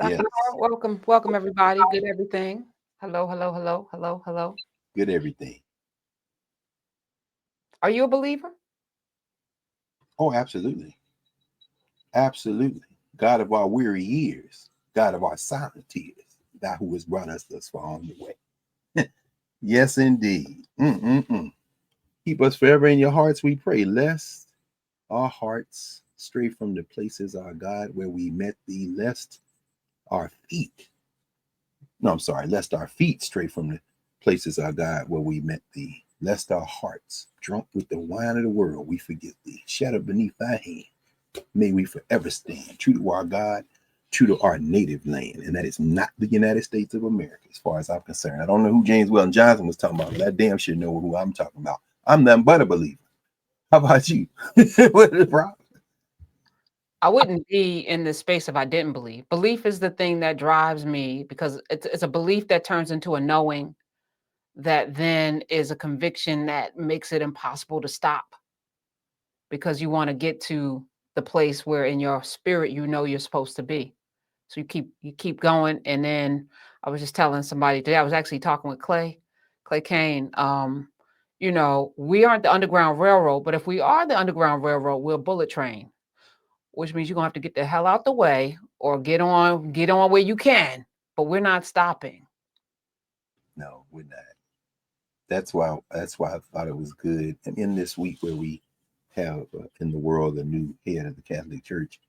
Dr. Yes. Carr, welcome everybody. Good everything. Hello. Good everything. Are you a believer? Oh, absolutely. Absolutely. God of our weary years, God of our silent tears, thou who has brought us thus far on the way. Yes, indeed. Mm-mm-mm. Keep us forever in your hearts, we pray, lest our hearts stray from the places, our God, where we met thee, lest our feet, no, I'm sorry, lest our feet stray from the places, our God, where we met thee, lest our hearts, drunk with the wine of the world, we forget thee, shattered beneath thy hand. May we forever stand true to our God, true to our native land, and that is not the United States of America, as far as I'm concerned. I don't know who James Weldon Johnson was talking about, but I damn sure know who I'm talking about. I'm nothing but a believer. How about you? What is the problem? I wouldn't be in this space if I didn't believe. Belief is the thing that drives me because it's a belief that turns into a knowing that then is a conviction that makes it impossible to stop because you want to get to the place where in your spirit you know you're supposed to be. So you keep going. And then I was just telling somebody today, I was actually talking with Clay Kane. We aren't the Underground Railroad, but if we are the Underground Railroad, we're a bullet train, which means you're gonna have to get the hell out the way or get on where you can, but we're not stopping. No, we're not. That's why I thought it was good. And in this week where we have in the world a new head of the Catholic Church,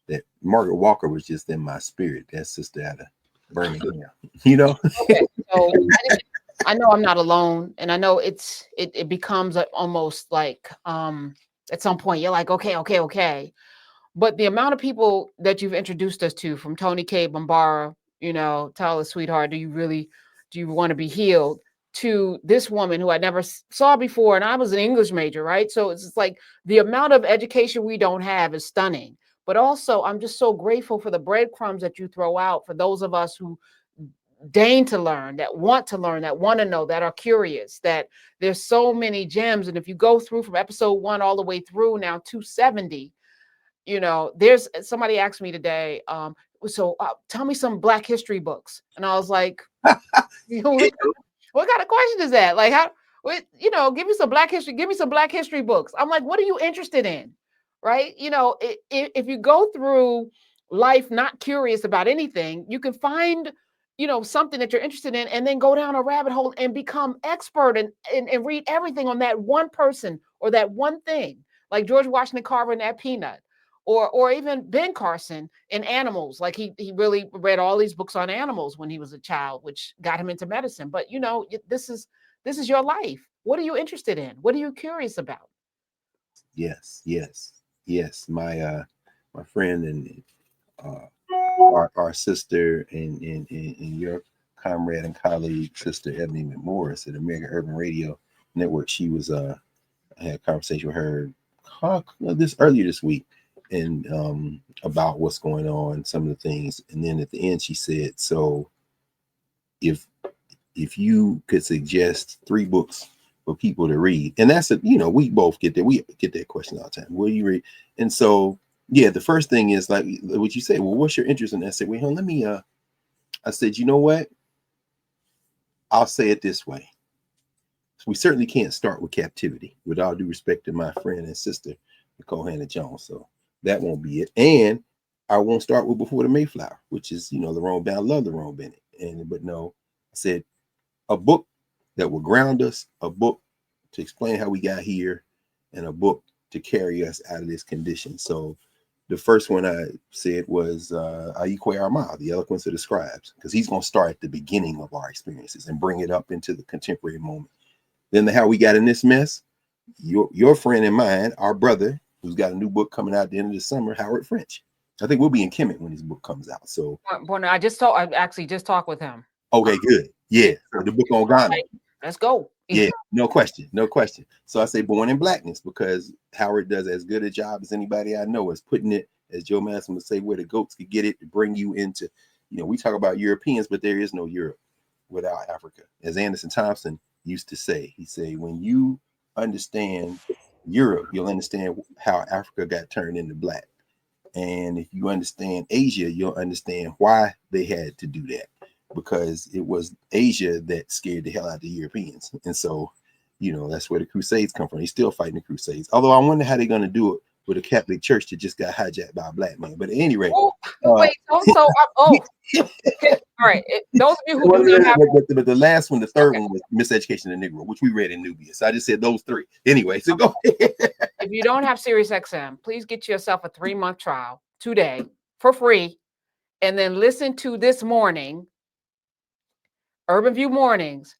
that Margaret Walker was just in my spirit. That sister out of Birmingham, you know. Okay, so I know I'm not alone, and I know it becomes almost like at some point you're like, okay. But the amount of people that you've introduced us to, from Tony K. Bambara, tell us, sweetheart, do you want to be healed? To this woman who I never saw before, and I was an English major, right? So it's just like the amount of education we don't have is stunning. But also, I'm just so grateful for the breadcrumbs that you throw out for those of us who deign to learn, that want to know, that are curious, that there's so many gems. And if you go through from episode 1 all the way through now 270, there's somebody asked me today, tell me some Black history books. And I was like, what kind of question is that? Like, give me some Black history books. I'm like, what are you interested in? Right. If you go through life not curious about anything, you can find, something that you're interested in and then go down a rabbit hole and become expert and read everything on that one person or that one thing, like George Washington Carver and that peanut. Or even Ben Carson in animals. Like he really read all these books on animals when he was a child, which got him into medicine. But this is your life. What are you interested in? What are you curious about? Yes. My friend and uh, our sister and your comrade and colleague, Sister Ebony McMorris at American Urban Radio Network. She was I had a conversation with her this earlier this week, and about what's going on, some of the things, and then at the end she said, "So if you could suggest 3 books for people to read," and that's we both get that question all the time. What do you read? And so yeah, the first thing is like what you say. Well, what's your interest in that? I said, well, let me. I said, you know what? I'll say it this way. We certainly can't start with captivity, with all due respect to my friend and sister, Nicole Hannah Jones. So that won't be it. And I won't start with Before the Mayflower, which is, Lerone Bennett. I love Lerone Bennett. But no, I said a book that will ground us, a book to explain how we got here, and a book to carry us out of this condition. So the first one I said was Aikwe Armah, The Eloquence of the Scribes, because he's going to start at the beginning of our experiences and bring it up into the contemporary moment. Then how we got in this mess, your friend and mine, our brother, who's got a new book coming out at the end of the summer, Howard French. I think we'll be in Kemet when his book comes out. So, Bueno, I actually just talked with him. okay, good. Yeah, the book on Ghana. Let's go. Yeah, no question. So I say Born in Blackness because Howard does as good a job as anybody I know as putting it, as Joe Madison would say, where the goats could get it to bring you into, we talk about Europeans, but there is no Europe without Africa. As Anderson Thompson used to say, he said, when you understand Europe, you'll understand how Africa got turned into black. And if you understand Asia, you'll understand why they had to do that, because it was Asia that scared the hell out of the Europeans. And so, that's where the Crusades come from. They're still fighting the Crusades. Although I wonder how they're going to do it with a Catholic church that just got hijacked by a black man. But at any rate, Oh, wait. Also, all right. Those of you who do not have, but the last one, the third okay. one was Miseducation of the Negro, which we read in Nubia. So I just said those three. Anyway, so go ahead. If you don't have Sirius XM, please get yourself a 3-month trial today for free, and then listen to this morning, Urban View Mornings,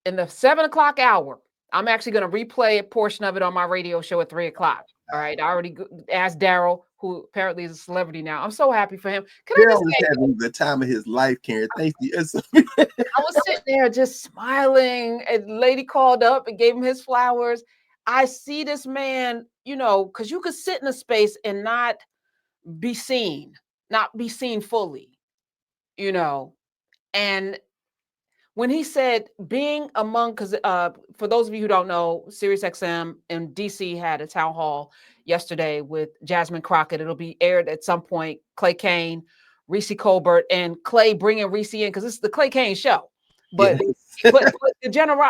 in the 7 o'clock hour. I'm actually going to replay a portion of it on my radio show at 3 o'clock. All right. I already asked Daryl, who apparently is a celebrity now. I'm so happy for him. Can I just Daryl is say, having the time of his life, Karen. Thank you. I was sitting there just smiling. A lady called up and gave him his flowers. I see this man, because you could sit in a space and not be seen fully, and when he said being among, because for those of you who don't know, Sirius XM in DC had a town hall yesterday with Jasmine Crockett. It'll be aired at some point. Clay Kane, Reese Colbert, and Clay bringing Reese in because this is the Clay Kane show. But Yes. but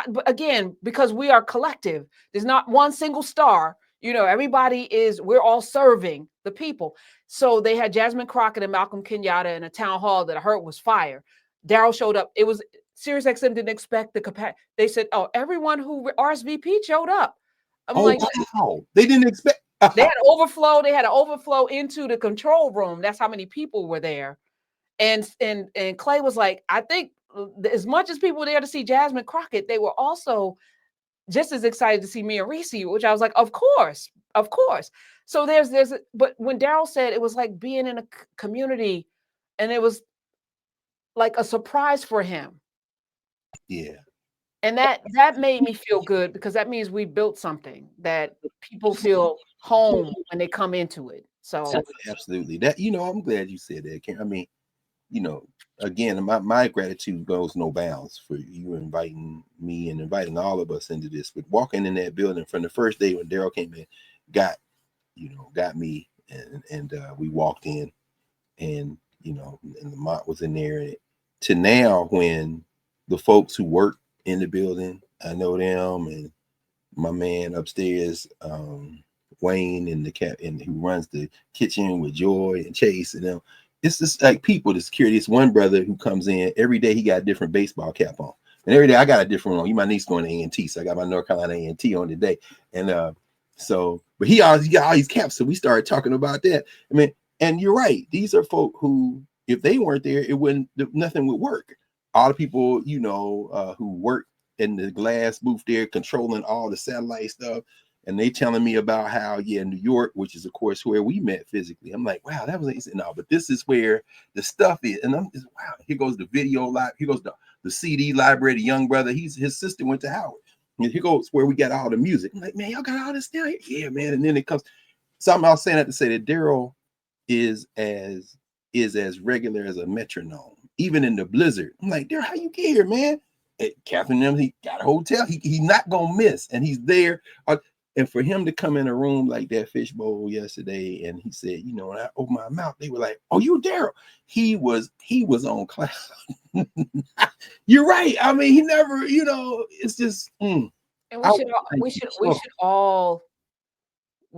but again, because we are collective, there's not one single star. We're all serving the people. So they had Jasmine Crockett and Malcolm Kenyatta in a town hall that I heard was fire. Daryl showed up. It was Sirius XM didn't expect the capacity. They said, "Oh, everyone who RSVP showed up." I'm like, wow. They didn't expect. they had overflow. They had an overflow into the control room. That's how many people were there. And Clay was like, I think as much as people were there to see Jasmine Crockett, they were also just as excited to see me and Reese, which I was like, of course. So but when Daryl said it was like being in a community, and it was like a surprise for him. Yeah. And that made me feel good, because that means we built something that people feel home when they come into it. So Absolutely. That, I'm glad you said that, Karen. I mean, again, my gratitude goes no bounds for you inviting me and inviting all of us into this. But walking in that building from the first day when Daryl came in, got me, and we walked in, and and the mont was in there, and to now when the folks who work in the building, I know them, and my man upstairs, Wayne, and the cat, and who runs the kitchen with Joy and Chase and them. It's just like people, the security. It's one brother who comes in every day. He got a different baseball cap on, and every day I got a different one. My niece going to A&T, so I got my North Carolina A&T on today. And but he always got all these caps. So we started talking about that. I mean, and you're right. These are folk who, if they weren't there, nothing would work. All the people, who work in the glass booth there, controlling all the satellite stuff. And they telling me about how, New York, which is of course where we met physically. I'm like, wow, that was easy. No, but this is where the stuff is. And I'm just, wow, here goes the video live. Here goes the CD library, the young brother. His sister went to Howard. And here goes where we got all the music. I'm like, man, y'all got all this down here? Yeah, man. And then it comes something I was saying that to say that Daryl is as regular as a metronome, even in the blizzard. I'm like, Daryl, how you get here, man? Catherine and them, he got a hotel. He not gonna miss, and he's there. And for him to come in a room like that fishbowl yesterday, and he said, when I opened my mouth, they were like, "Oh, you Daryl?" He was on cloud. You're right. I mean, he never, it's just. And we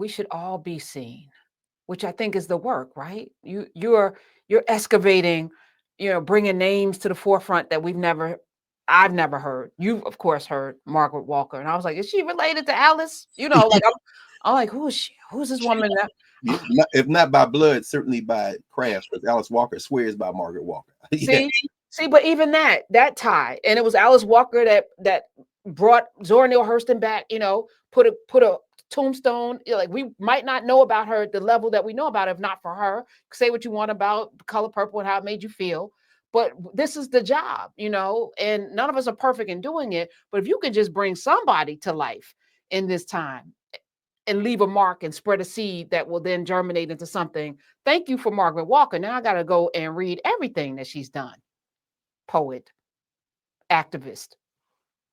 should all be seen, which I think is the work, right? You're excavating, bringing names to the forefront that I've never heard. You've of course heard Margaret Walker, and I was like, is she related to Alice? Like I'm like, who is she? Who's this woman? Yeah, if not by blood, certainly by craft, because Alice Walker swears by Margaret Walker. See, but even that tie, and it was Alice Walker that brought Zora Neale Hurston back. Put a tombstone. Like, we might not know about her at the level that we know about her, if not for her. Say what you want about The Color Purple and how it made you feel, but this is the job, and none of us are perfect in doing it. But if you can just bring somebody to life in this time and leave a mark and spread a seed that will then germinate into something. Thank you for Margaret Walker. Now I got to go and read everything that she's done. Poet, activist.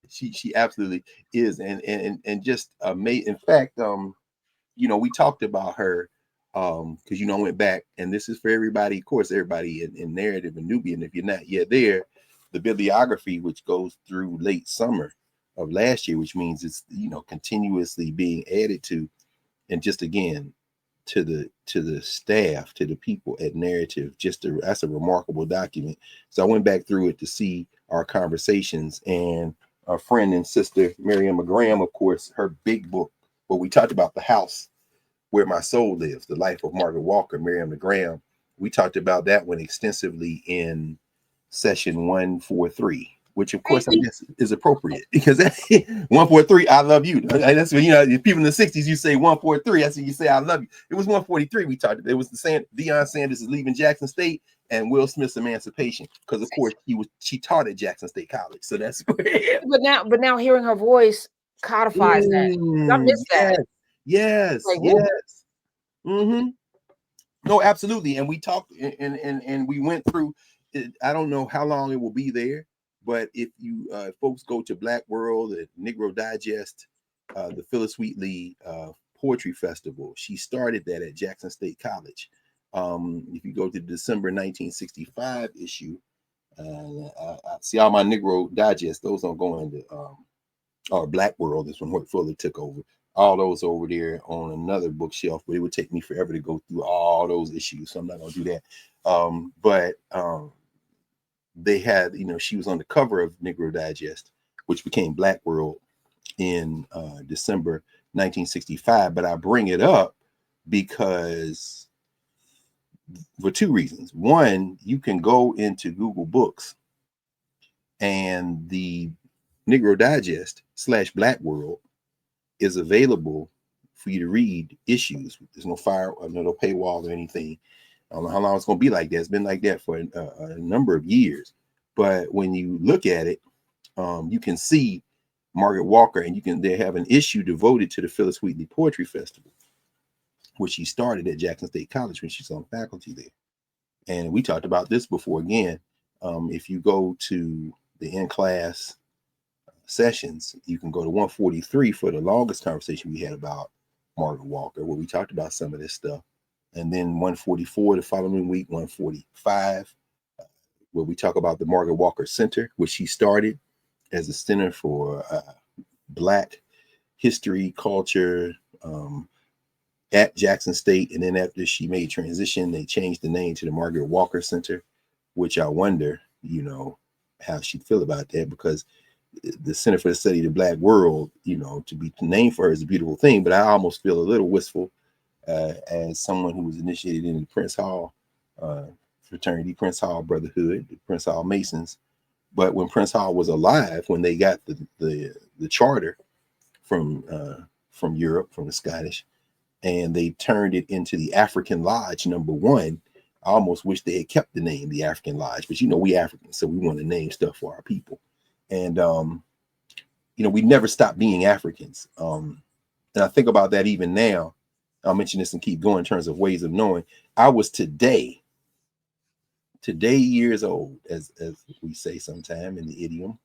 She absolutely is, and just amazing. In fact, we talked about her because I went back, and this is for everybody, of course, everybody in Knarrative and Nubian. If you're not yet there, the bibliography, which goes through late summer of last year, which means it's continuously being added to, and just again to the staff, to the people at Knarrative, that's a remarkable document. So I went back through it to see our conversations, and our friend and sister Miriam Graham, of course, her big book where we talked about the house where my soul lives, the life of Margaret Walker, Miriam Graham. We talked about that one extensively in session 143, which of course I guess is appropriate, because 143, I love you. That's when people in the 60s, you say 143, that's when you say I love you. It was 143 we talked about. It was Deion Sanders is leaving Jackson State and Will Smith's emancipation, because of course she taught at Jackson State College, so that's where. But now hearing her voice codifies that. I missed that. Yes. Mm-hmm. No, absolutely. And we talked and we went through it. I don't know how long it will be there, but if you folks go to Black World, at Negro Digest, the Phyllis Wheatley Poetry Festival, she started that at Jackson State College. If you go to the December 1965 issue, I see all my Negro Digest, those don't go into or Black World is when Hoyt Fuller took over. All those over there on another bookshelf, but it would take me forever to go through all those issues, so I'm not going to do that. But they had, she was on the cover of Negro Digest, which became Black World in December 1965. But I bring it up because for two reasons. One, you can go into Google Books and the Negro Digest / Black World is available for you to read issues. There's no paywall or anything. I don't know how long it's going to be like that. It's been like that for a number of years. But when you look at it, you can see Margaret Walker, and they have an issue devoted to the Phyllis Wheatley Poetry Festival, which she started at Jackson State College when she's on faculty there. And we talked about this before. Again, if you go to the in-class sessions, you can go to 143 for the longest conversation we had about Margaret Walker, where we talked about some of this stuff. And then 144 the following week, 145, where we talk about the Margaret Walker Center, which she started as a center for Black history, culture at Jackson State. And then after she made transition, they changed the name to the Margaret Walker Center, which I wonder, how she'd feel about that, because the Center for the Study of the Black World, to be named for her is a beautiful thing, but I almost feel a little wistful as someone who was initiated in the Prince Hall fraternity, Prince Hall Brotherhood, the Prince Hall Masons. But when Prince Hall was alive, when they got the charter from Europe, from the Scottish, and they turned it into the African Lodge #1, I almost wish they had kept the name the African Lodge, but we Africans, so we want to name stuff for our people. And we never stop being Africans. And I think about that even now. I'll mention this and keep going in terms of ways of knowing. I was today years old, as we say sometime in the idiom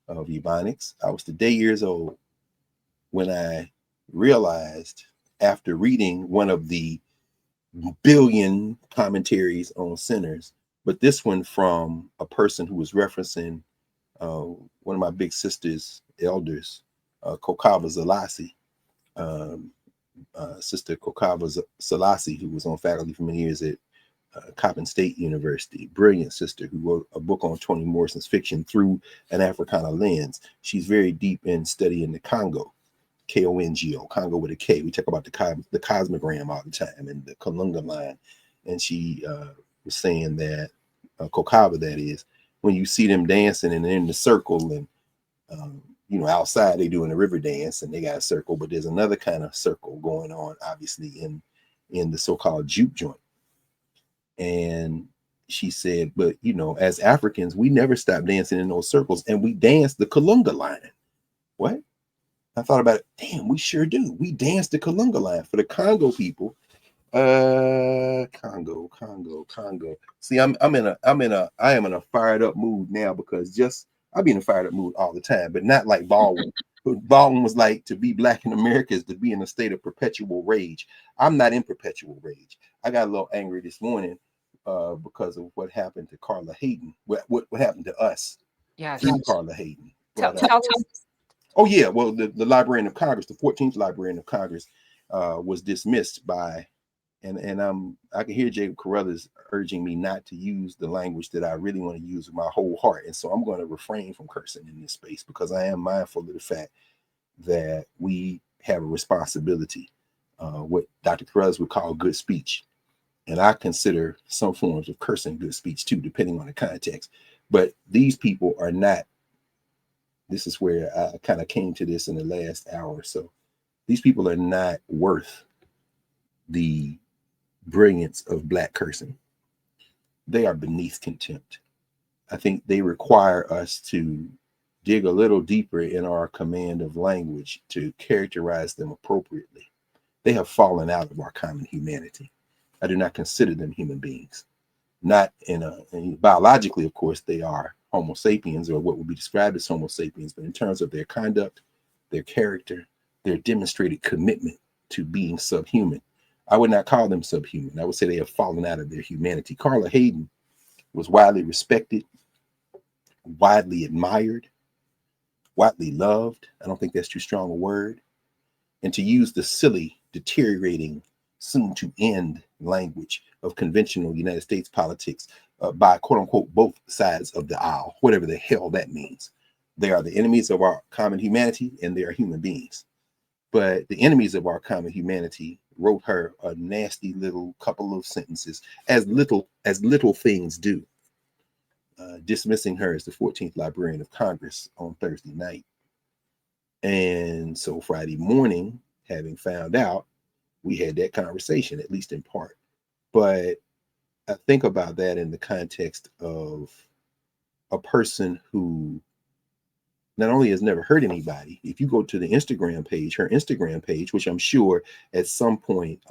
of Ebonics. I was today years old when I realized, after reading one of the billion commentaries on sinners, but this one from a person who was referencing one of my big sister's elders, Kokava Selassie, Sister Kokava Selassie, who was on faculty for many years at Coppin State University. Brilliant sister who wrote a book on Toni Morrison's fiction through an Africana lens. She's very deep in studying the Congo, Kongo, Congo with a K. We talk about the cosmogram all the time and the Kalunga line. And she was saying that, Kokava, that is, when you see them dancing and they're in the circle, and outside they doing a river dance and they got a circle, but there's another kind of circle going on, obviously, in the so-called juke joint. And she said, but as Africans, we never stop dancing in those circles, and we dance the Kalunga line. What? I thought about it. Damn, we sure do. We dance the Kalunga line for the Congo people. Congo. See, I am in a fired up mood now, because I be in a fired up mood all the time, but not like Baldwin Baldwin was like, to be black in America is to be in a state of perpetual rage. I'm not in perpetual rage. I got a little angry this morning because of what happened to Carla Hayden. What happened to us through Carla Hayden. But, Tell oh yeah, well the Librarian of Congress, the 14th Librarian of Congress, was dismissed by, and I can hear Jacob Carruthers urging me not to use the language that I really want to use with my whole heart, and so I'm going to refrain from cursing in this space because I am mindful of the fact that we have a responsibility, what Dr. Carruthers would call good speech, and I consider some forms of cursing good speech too, depending on the context. But these people are not. This is where I kind of came to this in the last hour or so. These people are not worth the brilliance of black cursing. They are beneath contempt. I think they require us to dig a little deeper in our command of language to characterize them appropriately. They have fallen out of our common humanity. I do not consider them human beings. Not biologically, of course, they are Homo sapiens, or what would be described as Homo sapiens, but in terms of their conduct, their character, their demonstrated commitment to being subhuman, I would not call them subhuman. I would say they have fallen out of their humanity. Carla Hayden was widely respected, widely admired, widely loved. I don't think that's too strong a word. And to use the silly, deteriorating, soon to end language of conventional United States politics by quote unquote both sides of the aisle, whatever the hell that means. They are the enemies of our common humanity, and they are human beings. But the enemies of our common humanity wrote her a nasty little couple of sentences, as little things do, dismissing her as the 14th Librarian of Congress on Thursday night. And so Friday morning, having found out, we had that conversation, at least in part. But I think about that in the context of a person who not only has never hurt anybody. If you go to the Instagram page, her Instagram page, which I'm sure at some point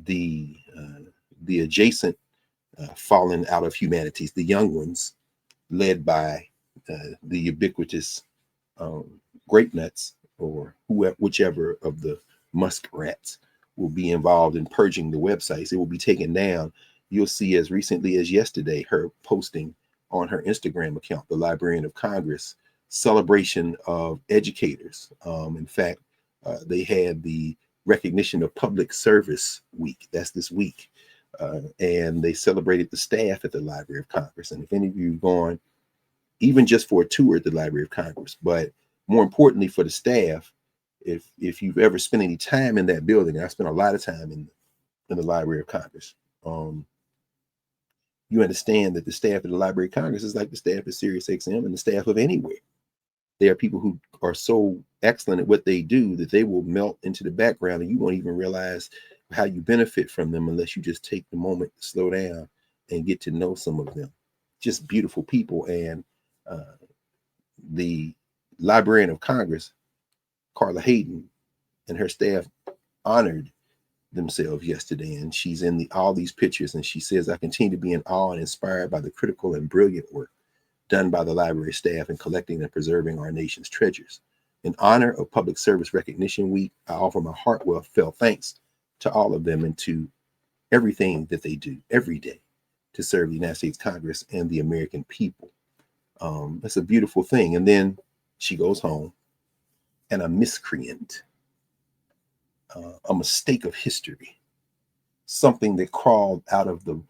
the adjacent fallen out of humanities, the young ones, led by the ubiquitous grape nuts, or whichever of the muskrats will be involved in purging the websites. It will be taken down. You'll see as recently as yesterday her posting on her Instagram account, the Librarian of Congress, celebration of educators. In fact, they had the recognition of public service week. That's this week. And they celebrated the staff at the Library of Congress. And if any of you have gone, even just for a tour at the Library of Congress, but more importantly for the staff, if you've ever spent any time in that building, I spent a lot of time in the Library of Congress, you understand that the staff of the Library of Congress is like the staff of SiriusXM and the staff of anywhere. They are people who are so excellent at what they do that they will melt into the background, and you won't even realize how you benefit from them unless you just take the moment to slow down and get to know some of them. Just beautiful people. And the Librarian of Congress, Carla Hayden, and her staff honored themselves yesterday, and she's in all these pictures, and she says, "I continue to be in awe and inspired by the critical and brilliant work done by the library staff in collecting and preserving our nation's treasures. In honor of Public Service Recognition Week, I offer my heartfelt thanks to all of them and to everything that they do every day to serve the United States Congress and the American people." That's a beautiful thing. And then she goes home, and a miscreant, a mistake of history, something that crawled out of the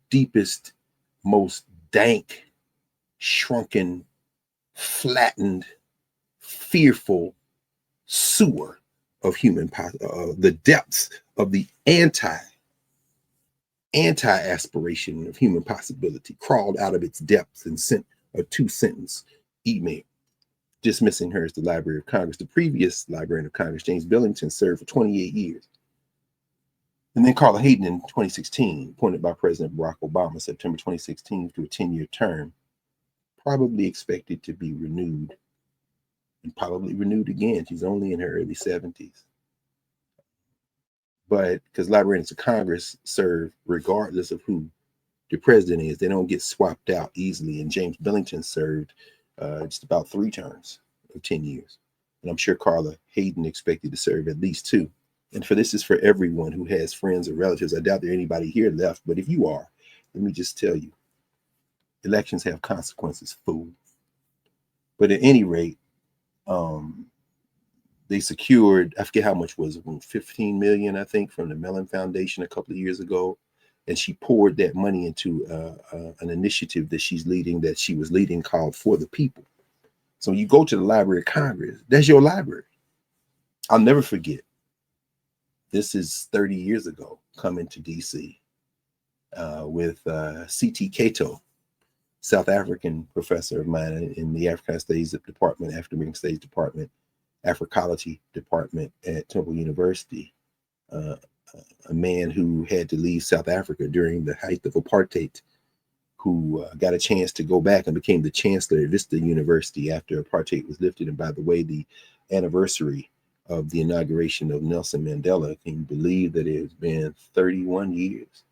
deepest, most dank, shrunken, flattened, fearful sewer of the depths of the anti-aspiration of human possibility, crawled out of its depths and sent a 2-sentence email dismissing her as the Library of Congress. The previous Librarian of Congress, James Billington, served for 28 years. And then Carla Hayden in 2016, appointed by President Barack Obama, September 2016, to a 10-year term, probably expected to be renewed, and probably renewed again. She's only in her early 70s. But because Librarians of Congress serve regardless of who the president is, they don't get swapped out easily. And James Billington served just about 3 terms of 10 years. And I'm sure Carla Hayden expected to serve at least 2. And for this is for everyone who has friends or relatives. I doubt there anybody here left, but if you are, let me just tell you, elections have consequences, fool. But at any rate, they secured, I forget how much was it, 15 million, I think, from the Mellon Foundation a couple of years ago. And she poured that money into an initiative that she was leading called For the People. So you go to the Library of Congress, that's your library. I'll never forget. This is 30 years ago, coming to DC with C.T. Cato, South African professor of mine in the African Studies Department, African American Studies Department, Africology Department at Temple University, a man who had to leave South Africa during the height of apartheid, who got a chance to go back and became the chancellor of Vista University after apartheid was lifted. And by the way, the anniversary of the inauguration of Nelson Mandela, can you believe that it has been 31 years?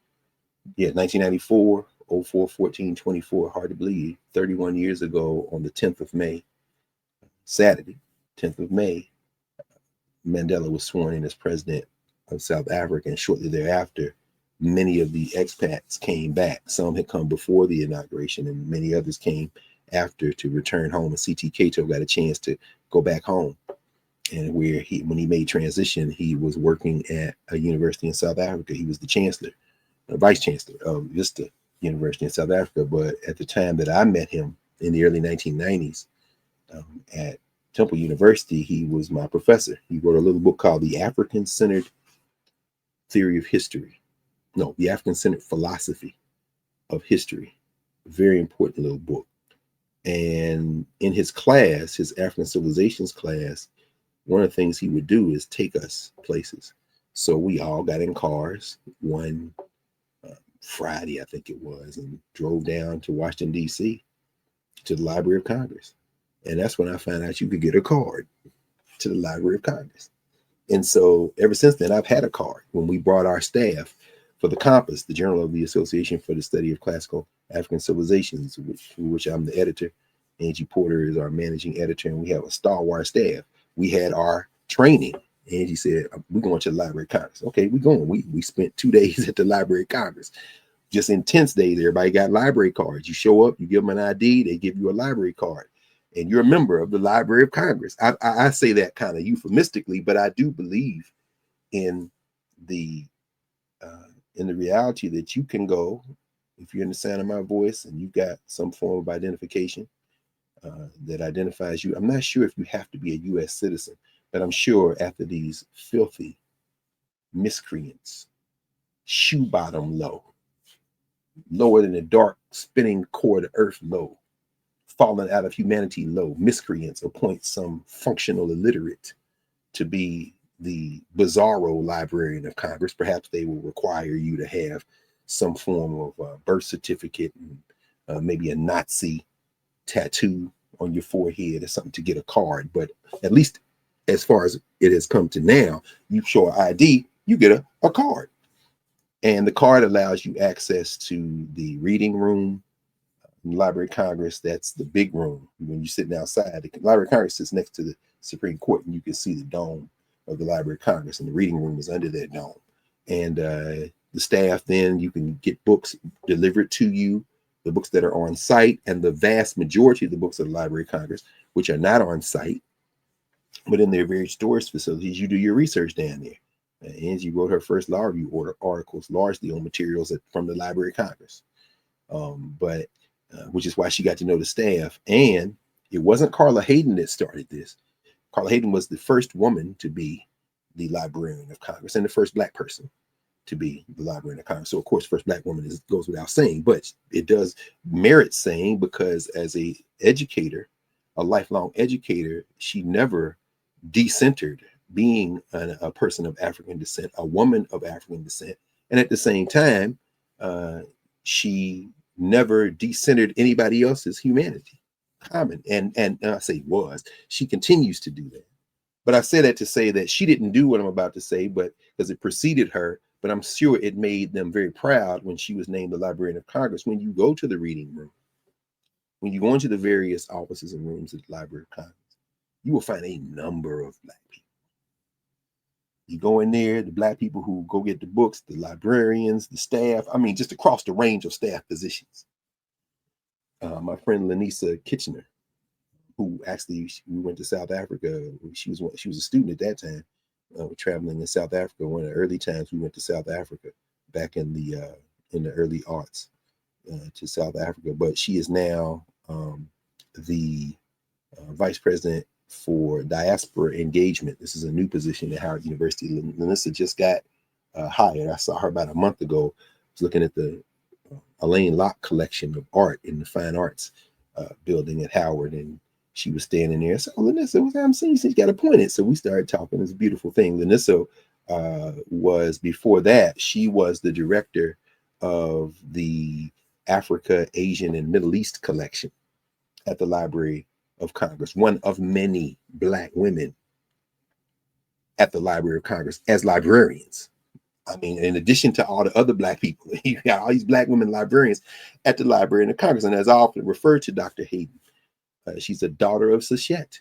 Yeah, 1994, 04, 14, 24, hard to believe. 31 years ago on the 10th of May, Saturday, 10th of May, Mandela was sworn in as president of South Africa, and shortly thereafter, many of the expats came back. Some had come before the inauguration, and many others came after to return home. And C.T. Cato got a chance to go back home. And when he made transition, he was working at a university in South Africa. He was the chancellor, vice chancellor of Vista University in South Africa. But at the time that I met him in the early 1990s at Temple University, he was my professor. He wrote a little book called The African-Centered Theory of History. No, The African-Centered Philosophy of History. Very important little book. And in his class, his African Civilizations class, one of the things he would do is take us places. So we all got in cars one Friday, I think it was, and drove down to Washington, D.C., to the Library of Congress. And that's when I found out you could get a card to the Library of Congress. And so ever since then, I've had a card. When we brought our staff for the Compass, the Journal of the Association for the Study of Classical African Civilizations, which I'm the editor. Angie Porter is our managing editor, and we have a stalwart staff. We had our training. Angie said, we're going to the Library of Congress. Okay, we're going. We spent 2 days at the Library of Congress. Just intense days. Everybody got library cards. You show up, you give them an ID, they give you a library card. And you're a member of the Library of Congress. I say that kind of euphemistically, but I do believe in the reality that you can go, if you're in the sound of my voice and you've got some form of identification that identifies you. I'm not sure if you have to be a U.S. citizen, but I'm sure after these filthy miscreants, shoe bottom low, lower than the dark spinning core of earth low, fallen out of humanity low, miscreants appoint some functional illiterate to be the bizarro librarian of Congress. Perhaps they will require you to have some form of birth certificate and maybe a Nazi tattoo on your forehead or something to get a card. But at least as far as it has come to now, you show an ID, you get a card. And the card allows you access to the reading room, Library of Congress. That's the big room. When you're sitting outside, the Library of Congress sits next to the Supreme Court, and you can see the dome of the Library of Congress, and the reading room is under that dome. And the staff, then you can get books delivered to you, the books that are on site, and the vast majority of the books of the Library of Congress, which are not on site, but in their various storage facilities, you do your research down there. Angie wrote her first law review articles largely on materials from the Library of Congress. Which is why she got to know the staff. And it wasn't Carla Hayden that started this. Carla Hayden was the first woman to be the Librarian of Congress and the first Black person to be the Librarian of Congress. So, of course, first Black woman goes without saying, but it does merit saying because as a educator, a lifelong educator, she never decentered being a person of African descent, a woman of African descent. And at the same time, she never decentered anybody else's humanity, common. And I say was, she continues to do that. But I say that to say that she didn't do what I'm about to say, but because it preceded her, but I'm sure it made them very proud when she was named the Librarian of Congress. When you go to the reading room, when you go into the various offices and rooms at the Library of Congress, you will find a number of Black people. You go in there, the Black people who go get the books, the librarians, the staff, I mean, just across the range of staff positions. My friend Lanisa Kitchener, who actually, we went to South Africa. She was a student at that time, traveling in South Africa. One of the early times we went to South Africa back in the early aughts to South Africa. But she is now the vice president for diaspora engagement. This is a new position at Howard University. Lanisa just got hired. I saw her about a month ago. I was looking at the Alain Locke collection of art in the fine arts building at Howard, and she was standing there. So, Lanisa, what's I'm seeing? She got appointed. So we started talking. It's a beautiful thing. Lanisa was, before that, she was the director of the Africa, Asian, and Middle East collection at the Library of Congress, one of many Black women at the Library of Congress as librarians. I mean, in addition to all the other Black people, you got all these Black women librarians at the Library of Congress. And as I often refer to Dr. Hayden, she's a daughter of Sachet.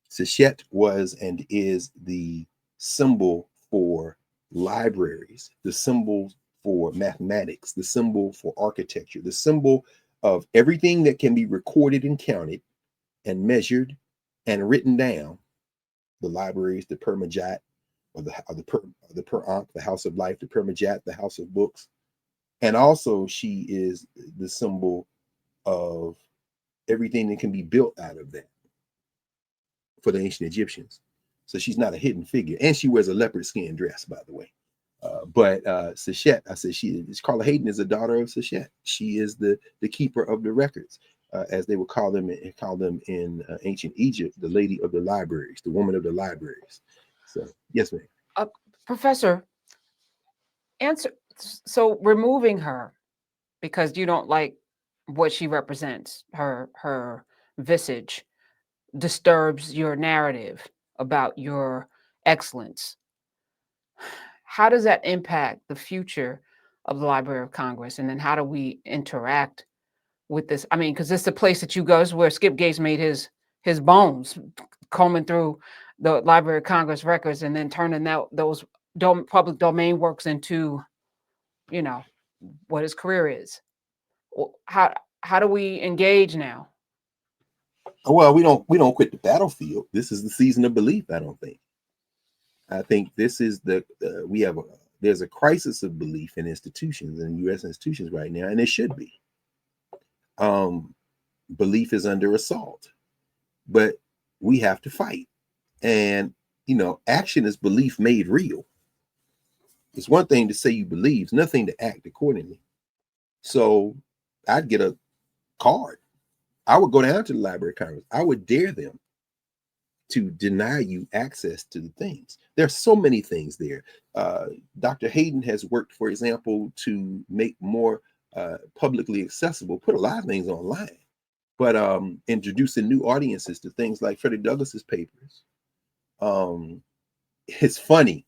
Sachet was and is the symbol for libraries, the symbol for mathematics, the symbol for architecture, the symbol of everything that can be recorded and counted and measured and written down. The libraries, the Permajat, or the Per Ankh, the House of Life, the Permajat, the House of Books. And also she is the symbol of everything that can be built out of that for the ancient Egyptians. So she's not a hidden figure. And she wears a leopard skin dress, by the way. But Sachet, I said, Carla Hayden is a daughter of Sachet. She is the keeper of the records, as they would call them in ancient Egypt, the lady of the libraries, the woman of the libraries. So, yes, ma'am. Professor, answer. So removing her because you don't like what she represents, her visage, disturbs your narrative about your excellence. How does that impact the future of the Library of Congress? And then how do we interact with this? I mean, because it's the place that you go, is where Skip Gates made his bones, combing through the Library of Congress records and then turning out those public domain works into, you know, what his career is. How do we engage now? Well, we don't quit the battlefield. This is the season of belief. I don't think. I think this is there's a crisis of belief in institutions, in U.S. institutions right now, and it should be. Belief is under assault, but we have to fight. And action is belief made real. It's one thing to say you believe, it's nothing to act accordingly. So I'd get a card. I would go down to the Library of Congress. I would dare them to deny you access to the things. There's so many things there. Dr. Hayden has worked, for example, to make more publicly accessible, put a lot of things online, but introducing new audiences to things like Frederick Douglass's papers. It's funny.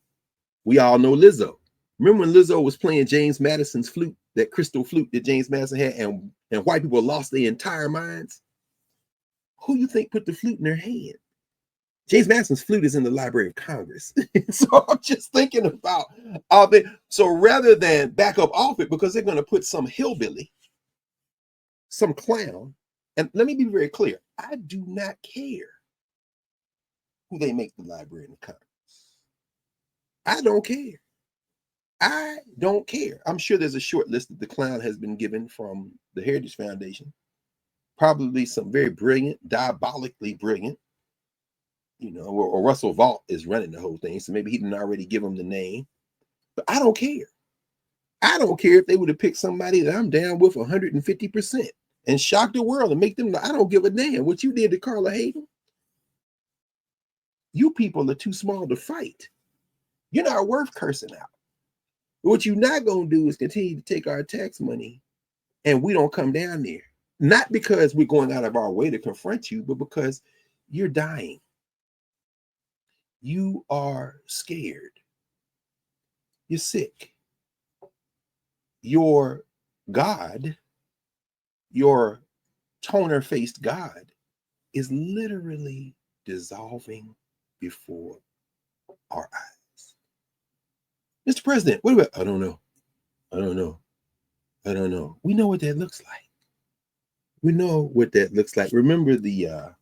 We all know Lizzo. Remember when Lizzo was playing James Madison's flute, that crystal flute that James Madison had, and white people lost their entire minds? Who you think put the flute in their hand? James Madison's flute is in the Library of Congress. So I'm just thinking about all that. So rather than back up off it, because they're going to put some hillbilly, some clown, and let me be very clear, I do not care who they make the Library of Congress. I don't care. I don't care. I'm sure there's a short list that the clown has been given from the Heritage Foundation. Probably some very brilliant, diabolically brilliant, or Russell Vault is running the whole thing. So maybe he didn't already give him the name. But I don't care. I don't care if they would have picked somebody that I'm down with 150% and shock the world and make them, I don't give a damn what you did to Carla Hayden. You people are too small to fight. You're not worth cursing out. What you're not going to do is continue to take our tax money and we don't come down there. Not because we're going out of our way to confront you, but because you're dying. You are scared. You're sick. Your God, your toner-faced God, is literally dissolving before our eyes. Mr. President, what about? I don't know. I don't know. I don't know. We know what that looks like. We know what that looks like. Remember the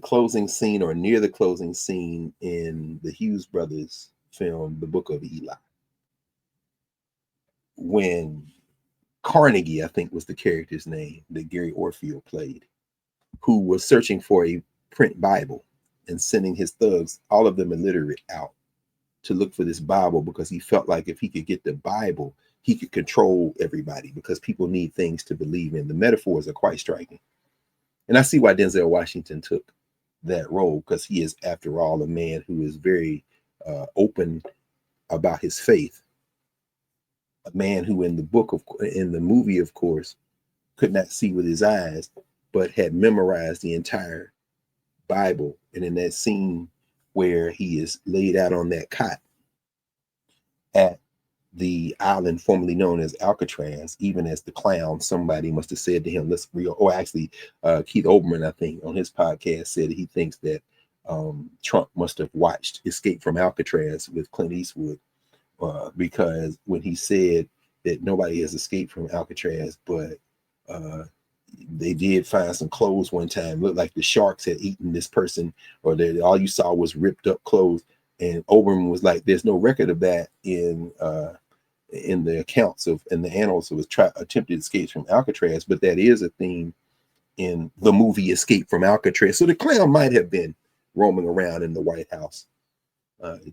closing scene, or near the closing scene, in the Hughes brothers film, The Book of Eli, when Carnegie, I think was the character's name that Gary Orfield played, who was searching for a print Bible and sending his thugs, all of them illiterate, out to look for this Bible, because he felt like if he could get the Bible, he could control everybody, because people need things to believe in. The metaphors are quite striking. And I see why Denzel Washington took that role, because he is, after all, a man who is very open about his faith. A man who in the movie, of course, could not see with his eyes, but had memorized the entire Bible. And in that scene where he is laid out on that cot at the island formerly known as Alcatraz, even as the clown, somebody must have said to him, let's real, or actually Keith Olbermann, I think, on his podcast, said he thinks that Trump must have watched Escape from Alcatraz with Clint Eastwood, because when he said that nobody has escaped from Alcatraz, but they did find some clothes one time, looked like the sharks had eaten this person, or that all you saw was ripped up clothes. And Oberman was like, there's no record of that in the accounts of, in the annals of attempted escapes from Alcatraz, but that is a theme in the movie Escape from Alcatraz. So the clown might have been roaming around in the White House,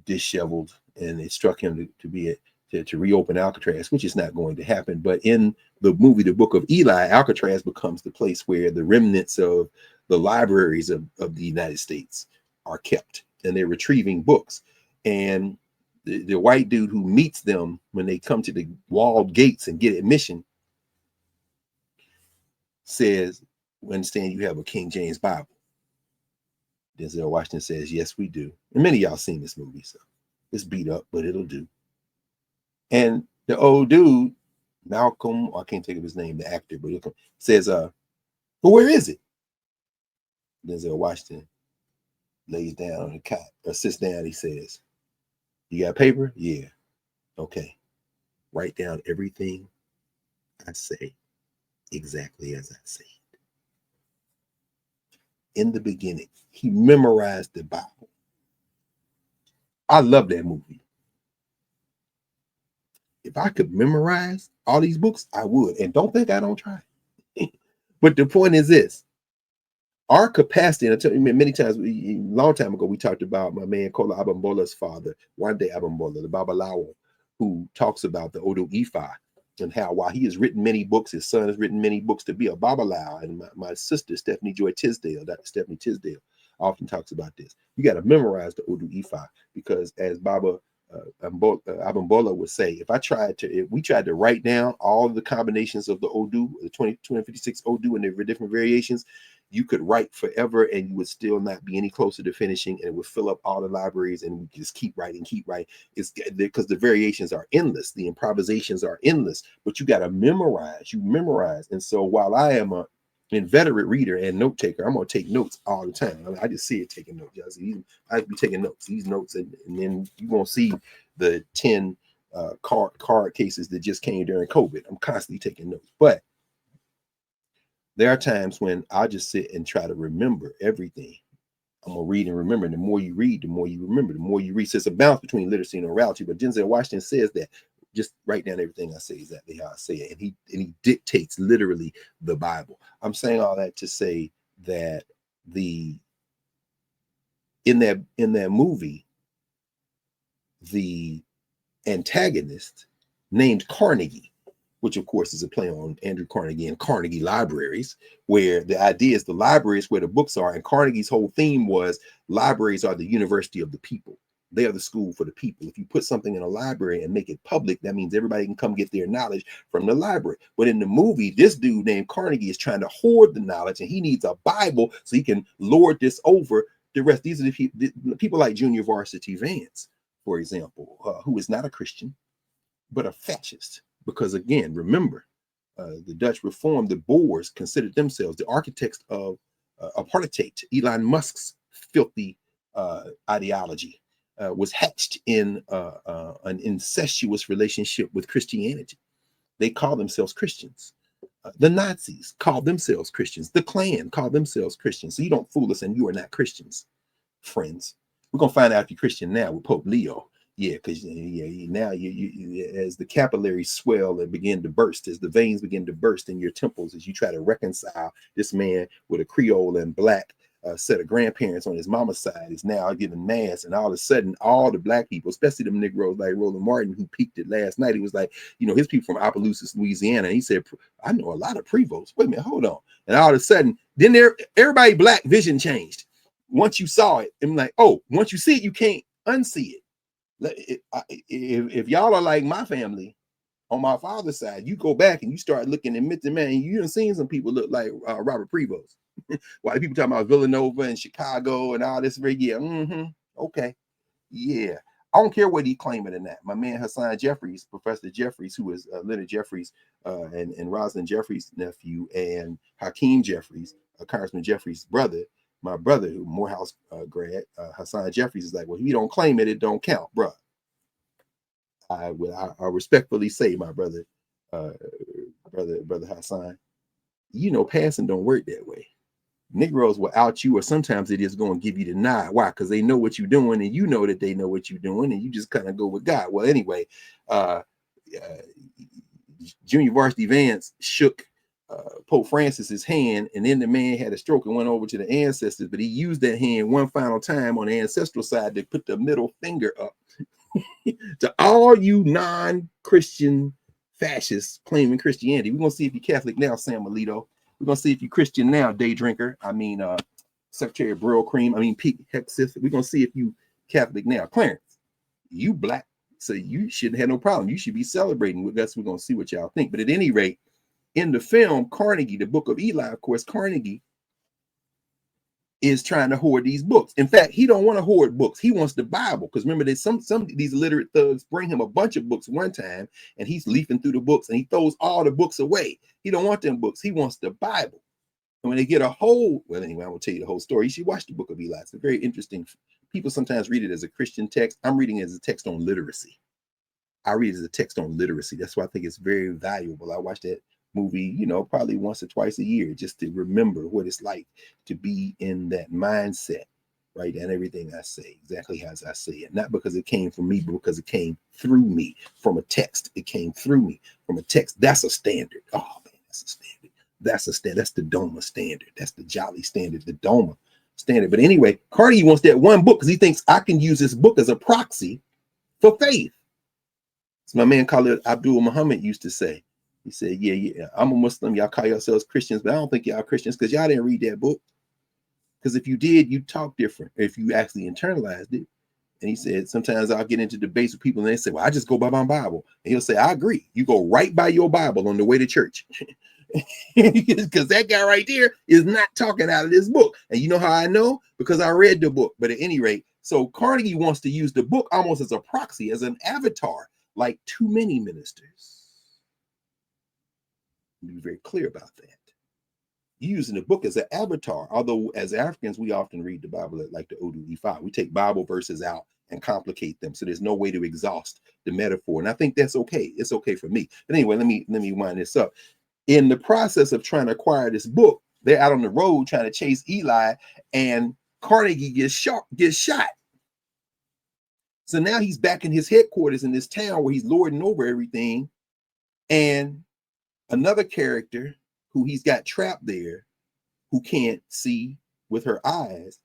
disheveled, and it struck him to reopen Alcatraz, which is not going to happen. But in the movie The Book of Eli, Alcatraz becomes the place where the remnants of the libraries of the United States are kept, and they're retrieving books. And the white dude who meets them when they come to the walled gates and get admission says, we understand you have a King James Bible. Denzel Washington says, yes, we do. And many of y'all seen this movie, so it's beat up, but it'll do. And the old dude, Malcolm, I can't think of his name, the actor, but says, well, where is it? Denzel Washington lays down on the cot, or sits down. He says, you got paper? Yeah. Okay. Write down everything I say exactly as I say it. In the beginning, he memorized the Bible. I love that movie. If I could memorize all these books, I would. And don't think I don't try. But the point is this. Our capacity, and I tell you many times, a long time ago, we talked about my man Kola Abambola's father, Wande Abambola, the Babalawo, who talks about the Odu Ifa, and how while he has written many books, his son has written many books to be a Babalawo. And my sister, Stephanie Joy Tisdale, Dr. Stephanie Tisdale, often talks about this. You got to memorize the Odu Ifa, because as Baba Abambola would say, if we tried to write down all the combinations of the Odu, the 256 Odu and their different variations, you could write forever and you would still not be any closer to finishing, and it would fill up all the libraries, and we just keep writing. It's because the variations are endless, the improvisations are endless, but you got to memorize. And so while I am a inveterate reader and note taker, I'm gonna take notes all the time. I just see it taking notes. I be taking notes, these notes, and then you won't see the 10 card cases that just came during COVID. I'm constantly taking notes, but there are times when I just sit and try to remember everything. I'm gonna read and remember. And the more you read, the more you remember. The more you read. So it's a balance between literacy and orality. But Denzel Washington says that just write down everything I say exactly how I say it, and he dictates literally the Bible. I'm saying all that to say that in that movie, the antagonist named Carnegie, which of course is a play on Andrew Carnegie and Carnegie Libraries, where the idea is the libraries where the books are. And Carnegie's whole theme was libraries are the university of the people. They are the school for the people. If you put something in a library and make it public, that means everybody can come get their knowledge from the library. But in the movie, this dude named Carnegie is trying to hoard the knowledge, and he needs a Bible so he can lord this over the rest. These are the people like Junior Varsity Vance, for example, who is not a Christian, but a fascist. Because again, remember, the Dutch Reformed, the Boers considered themselves the architects of apartheid, Elon Musk's filthy ideology, was hatched in an incestuous relationship with Christianity. They call themselves Christians. The Nazis called themselves Christians. The Klan called themselves Christians. So you don't fool us, and you are not Christians, friends. We're gonna find out if you're Christian now with Pope Leo. Yeah, because now as the capillaries swell and begin to burst, as the veins begin to burst in your temples, as you try to reconcile this man with a Creole and black set of grandparents on his mama's side is now giving mass, and all of a sudden, all the black people, especially them Negroes like Roland Martin, who peaked it last night, he was like, his people from Opelousas, Louisiana, and he said, I know a lot of Prevost. Wait a minute, hold on. And all of a sudden, then everybody black vision changed. Once you saw it, I'm like, oh, once you see it, you can't unsee it. If y'all are like my family on my father's side, you go back and you start looking at Mitten Man, and you done seen some people look like Robert Prevost. Why people talking about Villanova and Chicago and all this? Okay, yeah. I don't care what he claiming or not. My man Hassan Jeffries, Professor Jeffries, who is Leonard Jeffries and Rosalind Jeffries' nephew, and Hakeem Jeffries, Congressman Jeffries' brother, my brother, who Morehouse grad, Hassan Jeffries, is like, well, if you don't claim it, it don't count, bro. I respectfully say, my brother, brother Hassan, passing don't work that way. Negroes will out you, or sometimes they just going to give you the nod. Why? Because they know what you're doing, and you know that they know what you're doing, and you just kind of go with God. Well, anyway, Junior Varsity Vance shook Pope Francis's hand, and then the man had a stroke and went over to the ancestors, but he used that hand one final time on the ancestral side to put the middle finger up to all you non-Christian fascists claiming Christianity. We're going to see if you're Catholic now, Sam Alito. We're going to see if you're Christian now, day drinker. Secretary Brill Cream. Pete Hexith. We're going to see if you Catholic now. Clarence, you black, so you shouldn't have no problem. You should be celebrating with us. We're going to see what y'all think. But at any rate, in the film, Carnegie, the Book of Eli, of course, Carnegie is trying to hoard these books. In fact, he don't want to hoard books. He wants the Bible, because remember that some of these illiterate thugs bring him a bunch of books one time, and he's leafing through the books, and he throws all the books away. He don't want them books. He wants the Bible. And when they get a whole, well, anyway, I will tell you the whole story. You should watch the Book of Eli. It's a very interesting. People sometimes read it as a Christian text. I'm reading it as a text on literacy. I read it as a text on literacy. That's why I think it's very valuable. I watch that movie, probably once or twice a year, just to remember what it's like to be in that mindset, right? And everything I say, exactly as I say it, not because it came from me, but because it came through me from a text. It came through me from a text. That's a standard. Oh man, that's a standard. That's a standard. That's the Doma standard. That's the Jolly standard, the Doma standard. But anyway, Carnegie wants that one book because he thinks I can use this book as a proxy for faith. So my man Khalid Abdul Muhammad used to say, he said, yeah, I'm a Muslim. Y'all call yourselves Christians, but I don't think y'all Christians because y'all didn't read that book. Because if you did, you'd talk different if you actually internalized it. And he said, sometimes I'll get into debates with people and they say, well, I just go by my Bible. And he'll say, I agree. You go right by your Bible on the way to church. Because that guy right there is not talking out of this book. And you know how I know? Because I read the book. But at any rate, so Carnegie wants to use the book almost as a proxy, as an avatar, like too many ministers. Be very clear about that. Using the book as an avatar, although as Africans, we often read the Bible like the Odu Ifa. We take Bible verses out and complicate them. So there's no way to exhaust the metaphor. And I think that's okay. It's okay for me. But anyway, let me wind this up. In the process of trying to acquire this book, they're out on the road trying to chase Eli, and Carnegie gets shot. So now he's back in his headquarters in this town where he's lording over everything. And another character who he's got trapped there, who can't see with her eyes,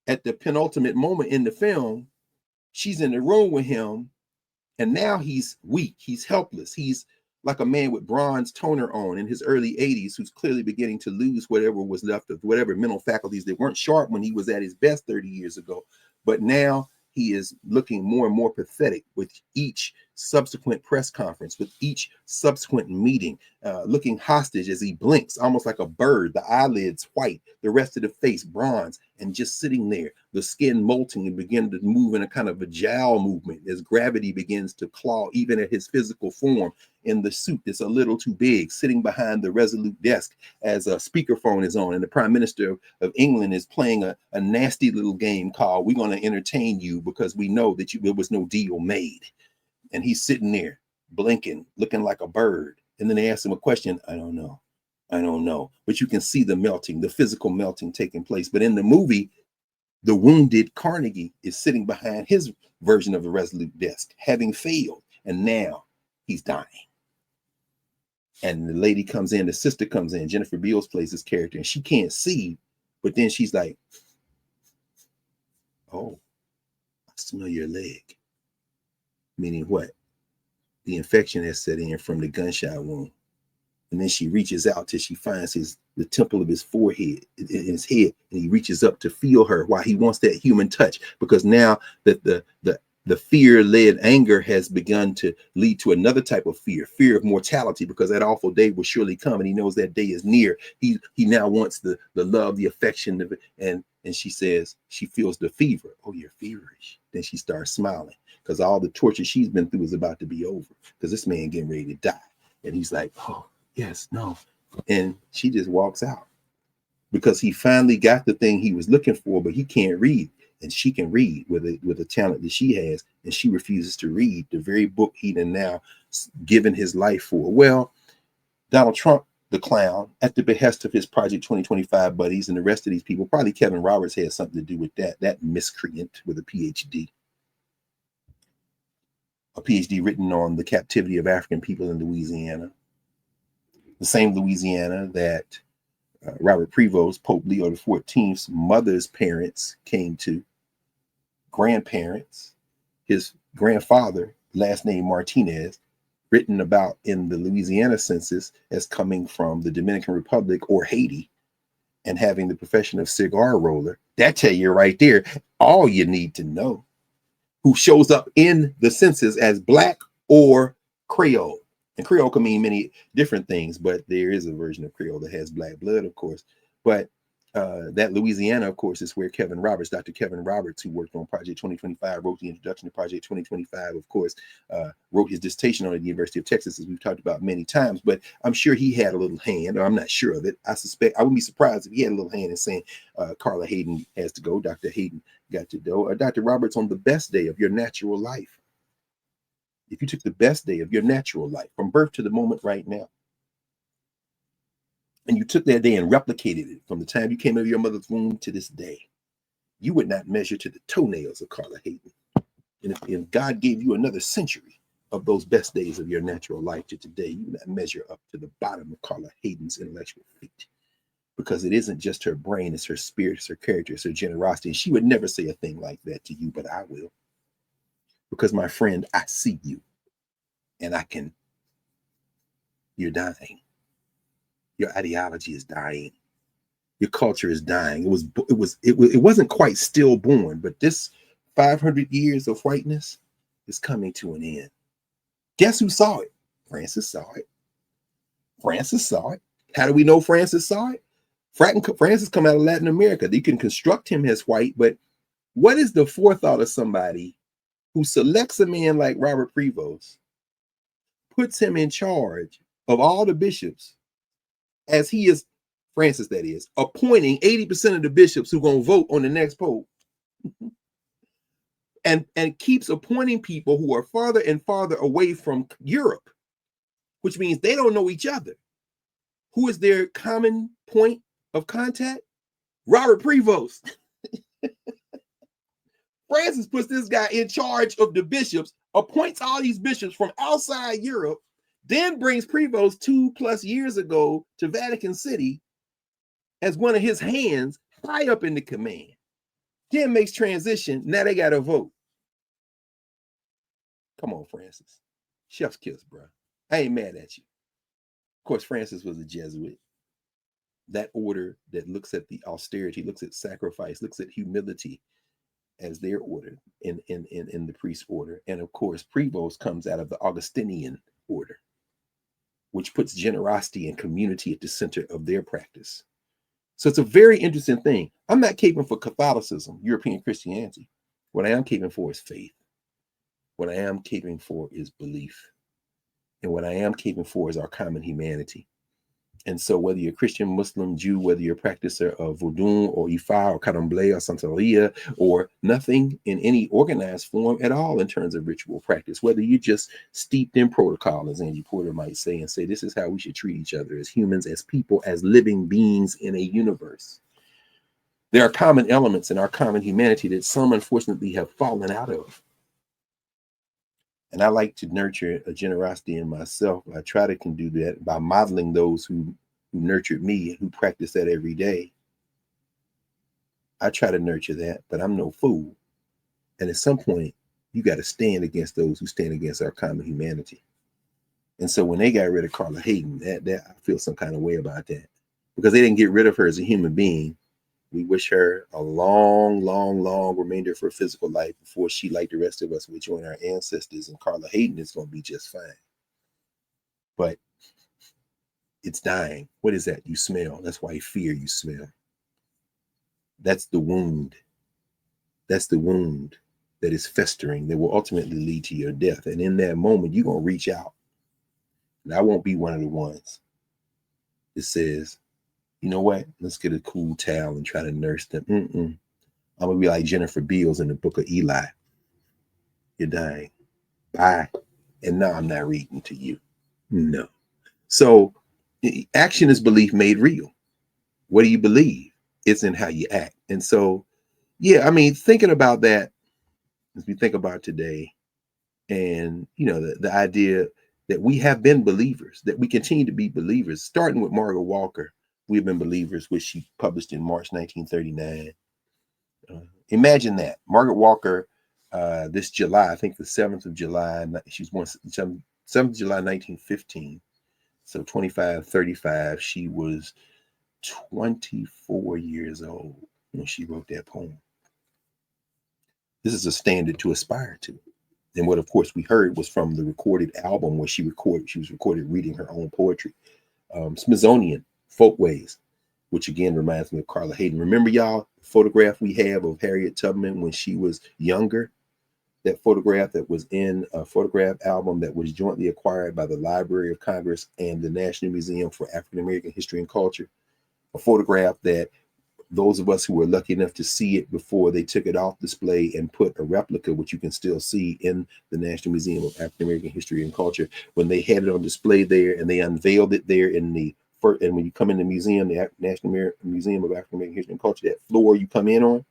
at the penultimate moment in the film, she's in the room with him, and now he's weak, he's helpless, he's like a man with bronze toner on in his early 80s who's clearly beginning to lose whatever was left of whatever mental faculties that weren't sharp when he was at his best 30 years ago. But now he is looking more and more pathetic with each subsequent press conference, with each subsequent meeting, looking hostage as he blinks, almost like a bird, the eyelids white, the rest of the face bronze, and just sitting there, the skin molting and begin to move in a kind of a jowl movement as gravity begins to claw even at his physical form. in the suit that's a little too big, sitting behind the resolute desk as a speakerphone is on, and the Prime Minister of England is playing a nasty little game called "We're going to entertain you because we know that there was no deal made." And he's sitting there blinking, looking like a bird. And then they ask him a question. I don't know. But you can see the melting, the physical melting taking place. But in the movie, the wounded Carnegie is sitting behind his version of the resolute desk, having failed. And now he's dying. And the lady comes in, the sister comes in, Jennifer Beals plays this character, and she can't see, but then she's like, "Oh, I smell your leg." Meaning what? The infection has set in from the gunshot wound. And then she reaches out till she finds the temple of his forehead, in his head, and he reaches up to feel her while he wants that human touch, because now that the fear-led anger has begun to lead to another type of fear of mortality, because that awful day will surely come, and he knows that day is near. He now wants the love, the affection, and she says she feels the fever. "Oh, you're feverish." Then she starts smiling because all the torture she's been through is about to be over, because this man getting ready to die. And he's like, "Oh, yes, no." And she just walks out because he finally got the thing he was looking for, but he can't read. And she can read with a talent that she has, and she refuses to read the very book he'd now given his life for. Well, Donald Trump, the clown, at the behest of his Project 2025 buddies and the rest of these people, probably Kevin Roberts had something to do with that miscreant with a PhD written on the captivity of African people in Louisiana, the same Louisiana that Robert Prevost, Pope Leo XIV's mother's parents came to, grandparents, his grandfather, last name Martinez, written about in the Louisiana census as coming from the Dominican Republic or Haiti and having the profession of cigar roller. That tell you right there all you need to know. Who shows up in the census as Black or Creole. And Creole can mean many different things, but there is a version of Creole that has Black blood, of course. But that Louisiana, of course, is where Kevin Roberts, Dr. Kevin Roberts, who worked on Project 2025, wrote the introduction to Project 2025, of course, wrote his dissertation on it at the University of Texas, as we've talked about many times. But I'm sure he had a little hand, or I'm not sure of it. I wouldn't be surprised if he had a little hand in saying Carla Hayden has to go, Dr. Hayden got to go, or Dr. Roberts, on the best day of your natural life. If you took the best day of your natural life from birth to the moment right now, and you took that day and replicated it from the time you came out of your mother's womb to this day, you would not measure to the toenails of Carla Hayden. And if God gave you another century of those best days of your natural life to today, you would not measure up to the bottom of Carla Hayden's intellectual feet. Because it isn't just her brain, it's her spirit, it's her character, it's her generosity. And she would never say a thing like that to you, but I will. Because, my friend, I see you. And you're dying. Your ideology is dying. Your culture is dying. It wasn't quite stillborn, but this 500 years of whiteness is coming to an end. Guess who saw it? Francis saw it. Francis saw it. How do we know Francis saw it? Francis come out of Latin America. You can construct him as white, but what is the forethought of somebody who selects a man like Robert Prevost, puts him in charge of all the bishops, as he is, Francis that is, appointing 80% of the bishops who are going to vote on the next pope, and keeps appointing people who are farther and farther away from Europe, which means they don't know each other. Who is their common point of contact? Robert Prevost. Francis puts this guy in charge of the bishops, appoints all these bishops from outside Europe, then brings Prevost 2+ years ago to Vatican City as one of his hands high up in the command. Then makes transition. Now they got to vote. Come on, Francis. Chef's kiss, bro. I ain't mad at you. Of course, Francis was a Jesuit. That order that looks at the austerity, looks at sacrifice, looks at humility as their order in the priest order. And of course, Prevost comes out of the Augustinian order, which puts generosity and community at the center of their practice. So it's a very interesting thing. I'm not caping for Catholicism, European Christianity. What I am caping for is faith. What I am caping for is belief. And what I am keeping for is our common humanity. And so whether you're Christian, Muslim, Jew, whether you're a practicer of Vodun or Ifa or Candomblé or Santeria or nothing in any organized form at all in terms of ritual practice, whether you're just steeped in protocol, as Angie Porter might say, and say this is how we should treat each other as humans, as people, as living beings in a universe. There are common elements in our common humanity that some unfortunately have fallen out of. And I like to nurture a generosity in myself. I try to can do that by modeling those who nurtured me and who practice that every day. I try to nurture that, but I'm no fool. And at some point, you got to stand against those who stand against our common humanity. And so when they got rid of Carla Hayden, that I feel some kind of way about that, because they didn't get rid of her as a human being. We wish her a long, long, long remainder of her physical life before she, like the rest of us, will join our ancestors. And Carla Hayden is going to be just fine. But it's dying. What is that? You smell. That's why fear you smell. That's the wound. That's the wound that is festering that will ultimately lead to your death. And in that moment, you're going to reach out. And I won't be one of the ones that says, you know what? Let's get a cool towel and try to nurse them. I'm going to be like Jennifer Beals in the Book of Eli. You're dying. Bye. And no, I'm not reading to you. No. So action is belief made real. What do you believe? It's in how you act. And so, yeah, I mean, thinking about that as we think about today, and, you know, the idea that we have been believers, that we continue to be believers, starting with Margaret Walker. We've been believers, which she published in March 1939. Imagine that. Margaret Walker, this July, I think the 7th of July, she was born 7th of July, 1915. So 25, 35, she was 24 years old when she wrote that poem. This is a standard to aspire to. And what, of course, we heard was from the recorded album where she was recorded reading her own poetry. Smithsonian Folkways, which again reminds me of Carla Hayden. Remember, y'all, the photograph we have of Harriet Tubman when she was younger? That photograph that was in a photograph album that was jointly acquired by the Library of Congress and the National Museum for African American History and Culture. A photograph that those of us who were lucky enough to see it before they took it off display and put a replica, which you can still see in the National Museum of African American History and Culture, when they had it on display there and they unveiled it there in the first, and when you come in the museum, the National Museum of African American History and Culture, that floor you come in on,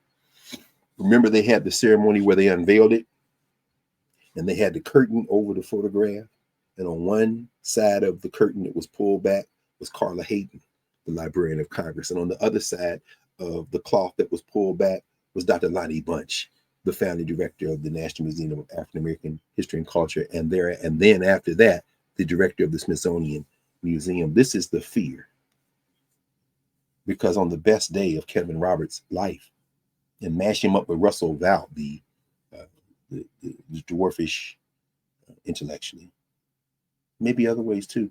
remember they had the ceremony where they unveiled it and they had the curtain over the photograph, and on one side of the curtain that was pulled back was Carla Hayden, the Librarian of Congress, and on the other side of the cloth that was pulled back was Dr. Lonnie Bunch, the founding director of the National Museum of African American History and Culture, and then after that, the director of the Smithsonian Museum. This is the fear, because on the best day of Kevin Roberts' life, and mash him up with Russell Vought, the dwarfish intellectually, maybe other ways too.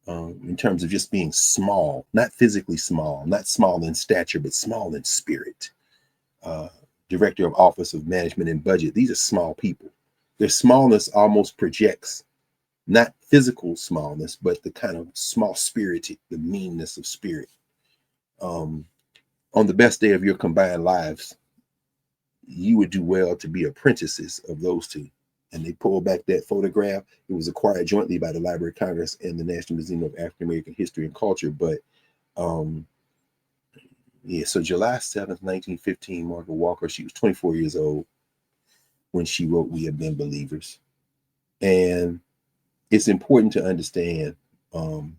In terms of just being small, not physically small, not small in stature, but small in spirit. Director of Office of Management and Budget. These are small people. Their smallness almost projects not physical smallness, but the kind of small spirited, the meanness of spirit. On the best day of your combined lives, you would do well to be apprentices of those two. And they pulled back that photograph. It was acquired jointly by the Library of Congress and the National Museum of African American History and Culture. But yeah, so July 7th, 1915, Margaret Walker, she was 24 years old when she wrote We Have Been Believers. And it's important to understand, when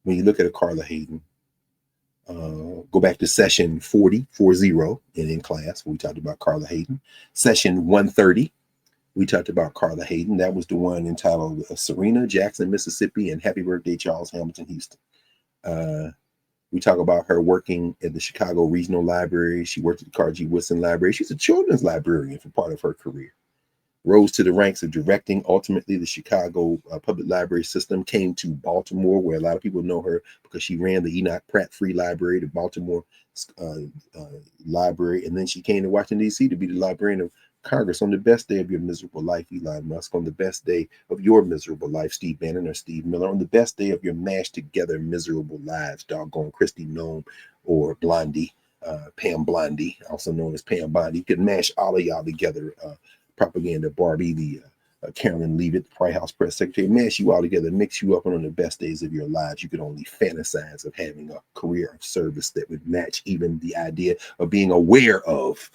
you look at a Carla Hayden, go back to session 40 in class, when we talked about Carla Hayden. Session 130, we talked about Carla Hayden. That was the one entitled Serena, Jackson, Mississippi, and Happy Birthday, Charles Hamilton, Houston. We talk about her working at the Chicago Regional Library. She worked at the Carr G. Woodson Library. She's a children's librarian for part of her career. Rose to the ranks of directing, ultimately, the Chicago Public Library System, came to Baltimore, where a lot of people know her because she ran the Enoch Pratt Free Library, the Baltimore Library. And then she came to Washington, D.C. to be the librarian of Congress, on the best day of your miserable life, Elon Musk, on the best day of your miserable life, Steve Bannon or Steve Miller, on the best day of your mashed together miserable lives, doggone Christy Nome or Blondie, Pam Blondie, also known as Pam Bondi. You could mash all of y'all together. Propaganda Barbie, the Carolyn Leavitt, the White House press secretary, mash you all together, mix you up, and on the best days of your lives, you could only fantasize of having a career of service that would match even the idea of being aware of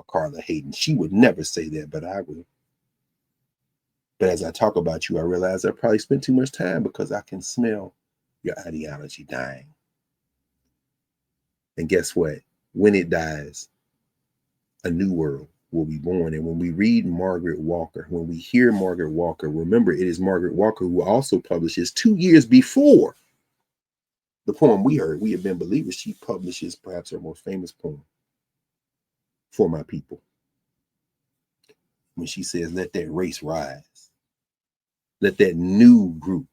Carla Hayden. She would never say that, but I would. But as I talk about you, I realize I probably spent too much time because I can smell your ideology dying. And guess what? When it dies, a new world will be born. And when we read Margaret Walker, when we hear Margaret Walker, remember it is Margaret Walker who also publishes 2 years before the poem we heard, We Have Been Believers. She publishes perhaps her most famous poem, For My People, when she says, let that race rise. Let that new group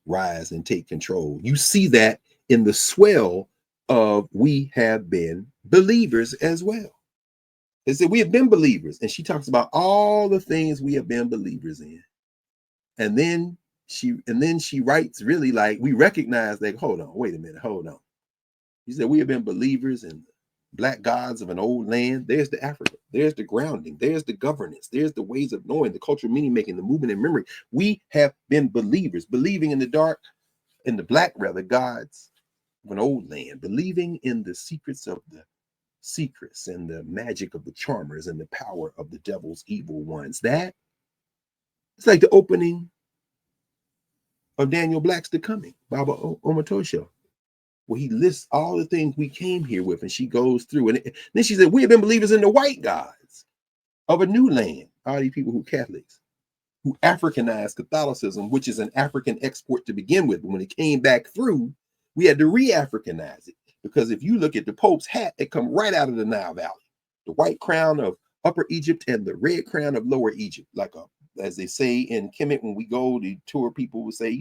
rise and take control. You see that in the swell of We Have Been Believers as well. They said, we have been believers. And she talks about all the things we have been believers in. And then she writes really like, we recognize that, hold on, wait a minute, hold on. She said, we have been believers in black gods of an old land. There's the Africa. There's the grounding. There's the governance. There's the ways of knowing, the cultural meaning making, the movement and memory. We have been believers, believing in the dark, in the black rather, gods of an old land, believing in the secrets of the secrets and the magic of the charmers and the power of the devil's evil ones. That it's like the opening of Daniel Black's The Coming, Baba Omatosho, where he lists all the things we came here with, and she goes through. And then she said, we have been believers in the white gods of a new land. All these people who Catholics, who Africanized Catholicism, which is an African export to begin with. But when it came back through, we had to re-Africanize it. Because if you look at the Pope's hat, it come right out of the Nile Valley. The white crown of Upper Egypt and the red crown of Lower Egypt. Like as they say in Kemet, when we go to tour, people will say,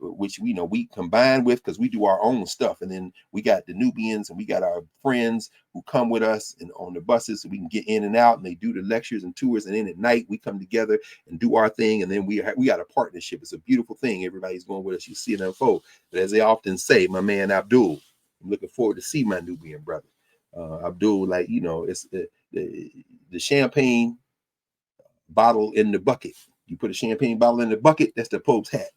which we combine with because we do our own stuff. And then we got the Nubians and we got our friends who come with us and on the buses so we can get in and out, and they do the lectures and tours. And then at night we come together and do our thing. And then we got a partnership. It's a beautiful thing. Everybody's going with us. You see it unfold. But as they often say, my man Abdul, I'm looking forward to see my Nubian brother. Abdul, it's the champagne bottle in the bucket. You put a champagne bottle in the bucket, that's the Pope's hat.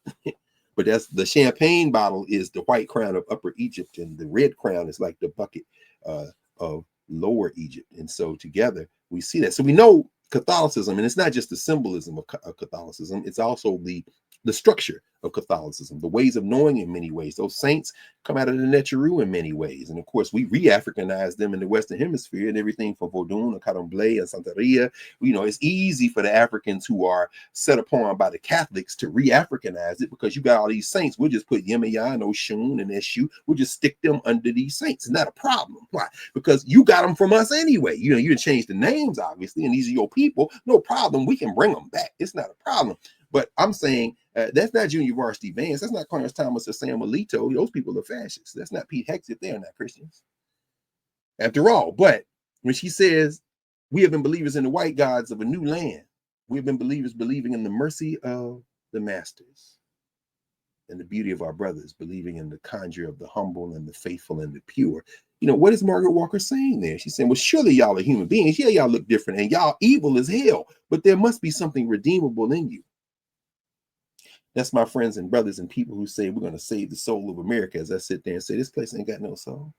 But that's the champagne bottle is the white crown of Upper Egypt, and the red crown is like the bucket of Lower Egypt. And so together we see that. So we know Catholicism, and it's not just the symbolism of Catholicism, it's also the structure of Catholicism, the ways of knowing in many ways. Those saints come out of the Neteru in many ways. And of course, we re-Africanized them in the Western Hemisphere, and everything from Vodun and Caramblay and Santeria. It's easy for the Africans who are set upon by the Catholics to re-Africanize it, because you got all these saints. We'll just put Yemaya and Oshun and Eshu. We'll just stick them under these saints. It's not a problem. Why? Because you got them from us anyway. You didn't change the names, obviously, and these are your people. No problem. We can bring them back. It's not a problem. But I'm saying that's not Junior Varsity Vance. That's not Clarence Thomas or Sam Alito. Those people are fascists. That's not Pete Hegseth. They're not Christians, after all. But when she says, we have been believers in the white gods of a new land, we have been believers believing in the mercy of the masters and the beauty of our brothers, believing in the conjure of the humble and the faithful and the pure. What is Margaret Walker saying there? She's saying, well, surely y'all are human beings. Yeah, y'all look different and y'all evil as hell, but there must be something redeemable in you. That's my friends and brothers and people who say we're going to save the soul of America. As I sit there and say, this place ain't got no soul.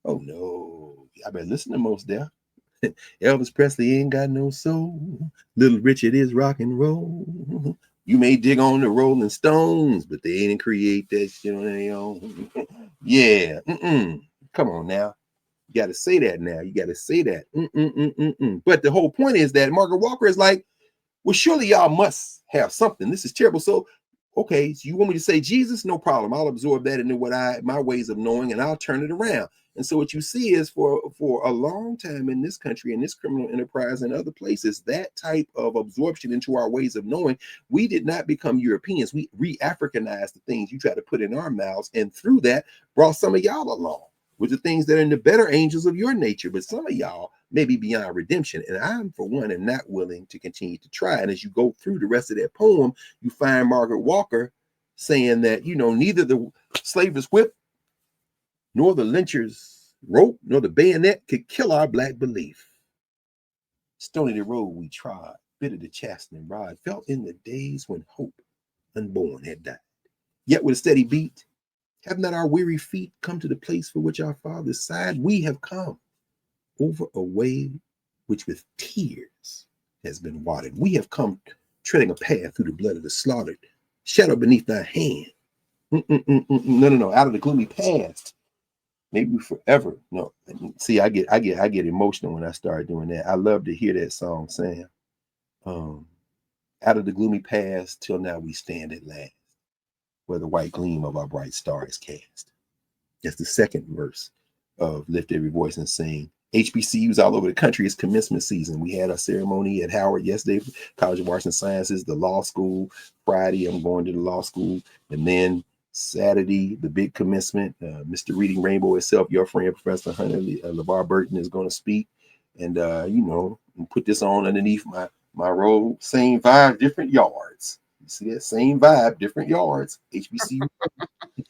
Oh, no. I better listen to Mos Def. Elvis Presley ain't got no soul. Little Richard is rock and roll. You may dig on the Rolling Stones, but they ain't create that shit on their own. Yeah. Come on now. You got to say that now. You got to say that. But the whole point is that Margaret Walker is like, well, surely y'all must have something. This is terrible. So, okay, so you want me to say Jesus? No problem. I'll absorb that into my ways of knowing, and I'll turn it around. And so what you see is for a long time in this country, in this criminal enterprise and other places, that type of absorption into our ways of knowing, we did not become Europeans. We re-Africanized the things you try to put in our mouths, and through that brought some of y'all along. with the things that are in the better angels of your nature. But some of y'all may be beyond redemption. And I'm, for one, am not willing to continue to try. And as you go through the rest of that poem, you find Margaret Walker saying that, neither the slaver's whip, nor the lyncher's rope, nor the bayonet could kill our black belief. Stony the road we trod, bitter the chastening rod, felt in the days when hope unborn had died. Yet with a steady beat, have not our weary feet come to the place for which our fathers sighed? We have come over a way which with tears has been watered. We have come treading a path through the blood of the slaughtered, shadow beneath thy hand. No, out of the gloomy past. Maybe forever. No, see, I get emotional when I start doing that. I love to hear that song, Sam. Out of the gloomy past till now we stand at last, where the white gleam of our bright star is cast. That's the second verse of Lift Every Voice and Sing. HBCUs all over the country. It's commencement season. We had a ceremony at Howard yesterday, College of Arts and Sciences, the law school. Friday, I'm going to the law school. And then Saturday, the big commencement. Mr. Reading Rainbow itself, your friend, Professor Hunter LeVar Burton, is going to speak. And, put this on underneath my robe. Same vibe, different yards. You see that? Same vibe, different yards. HBCU.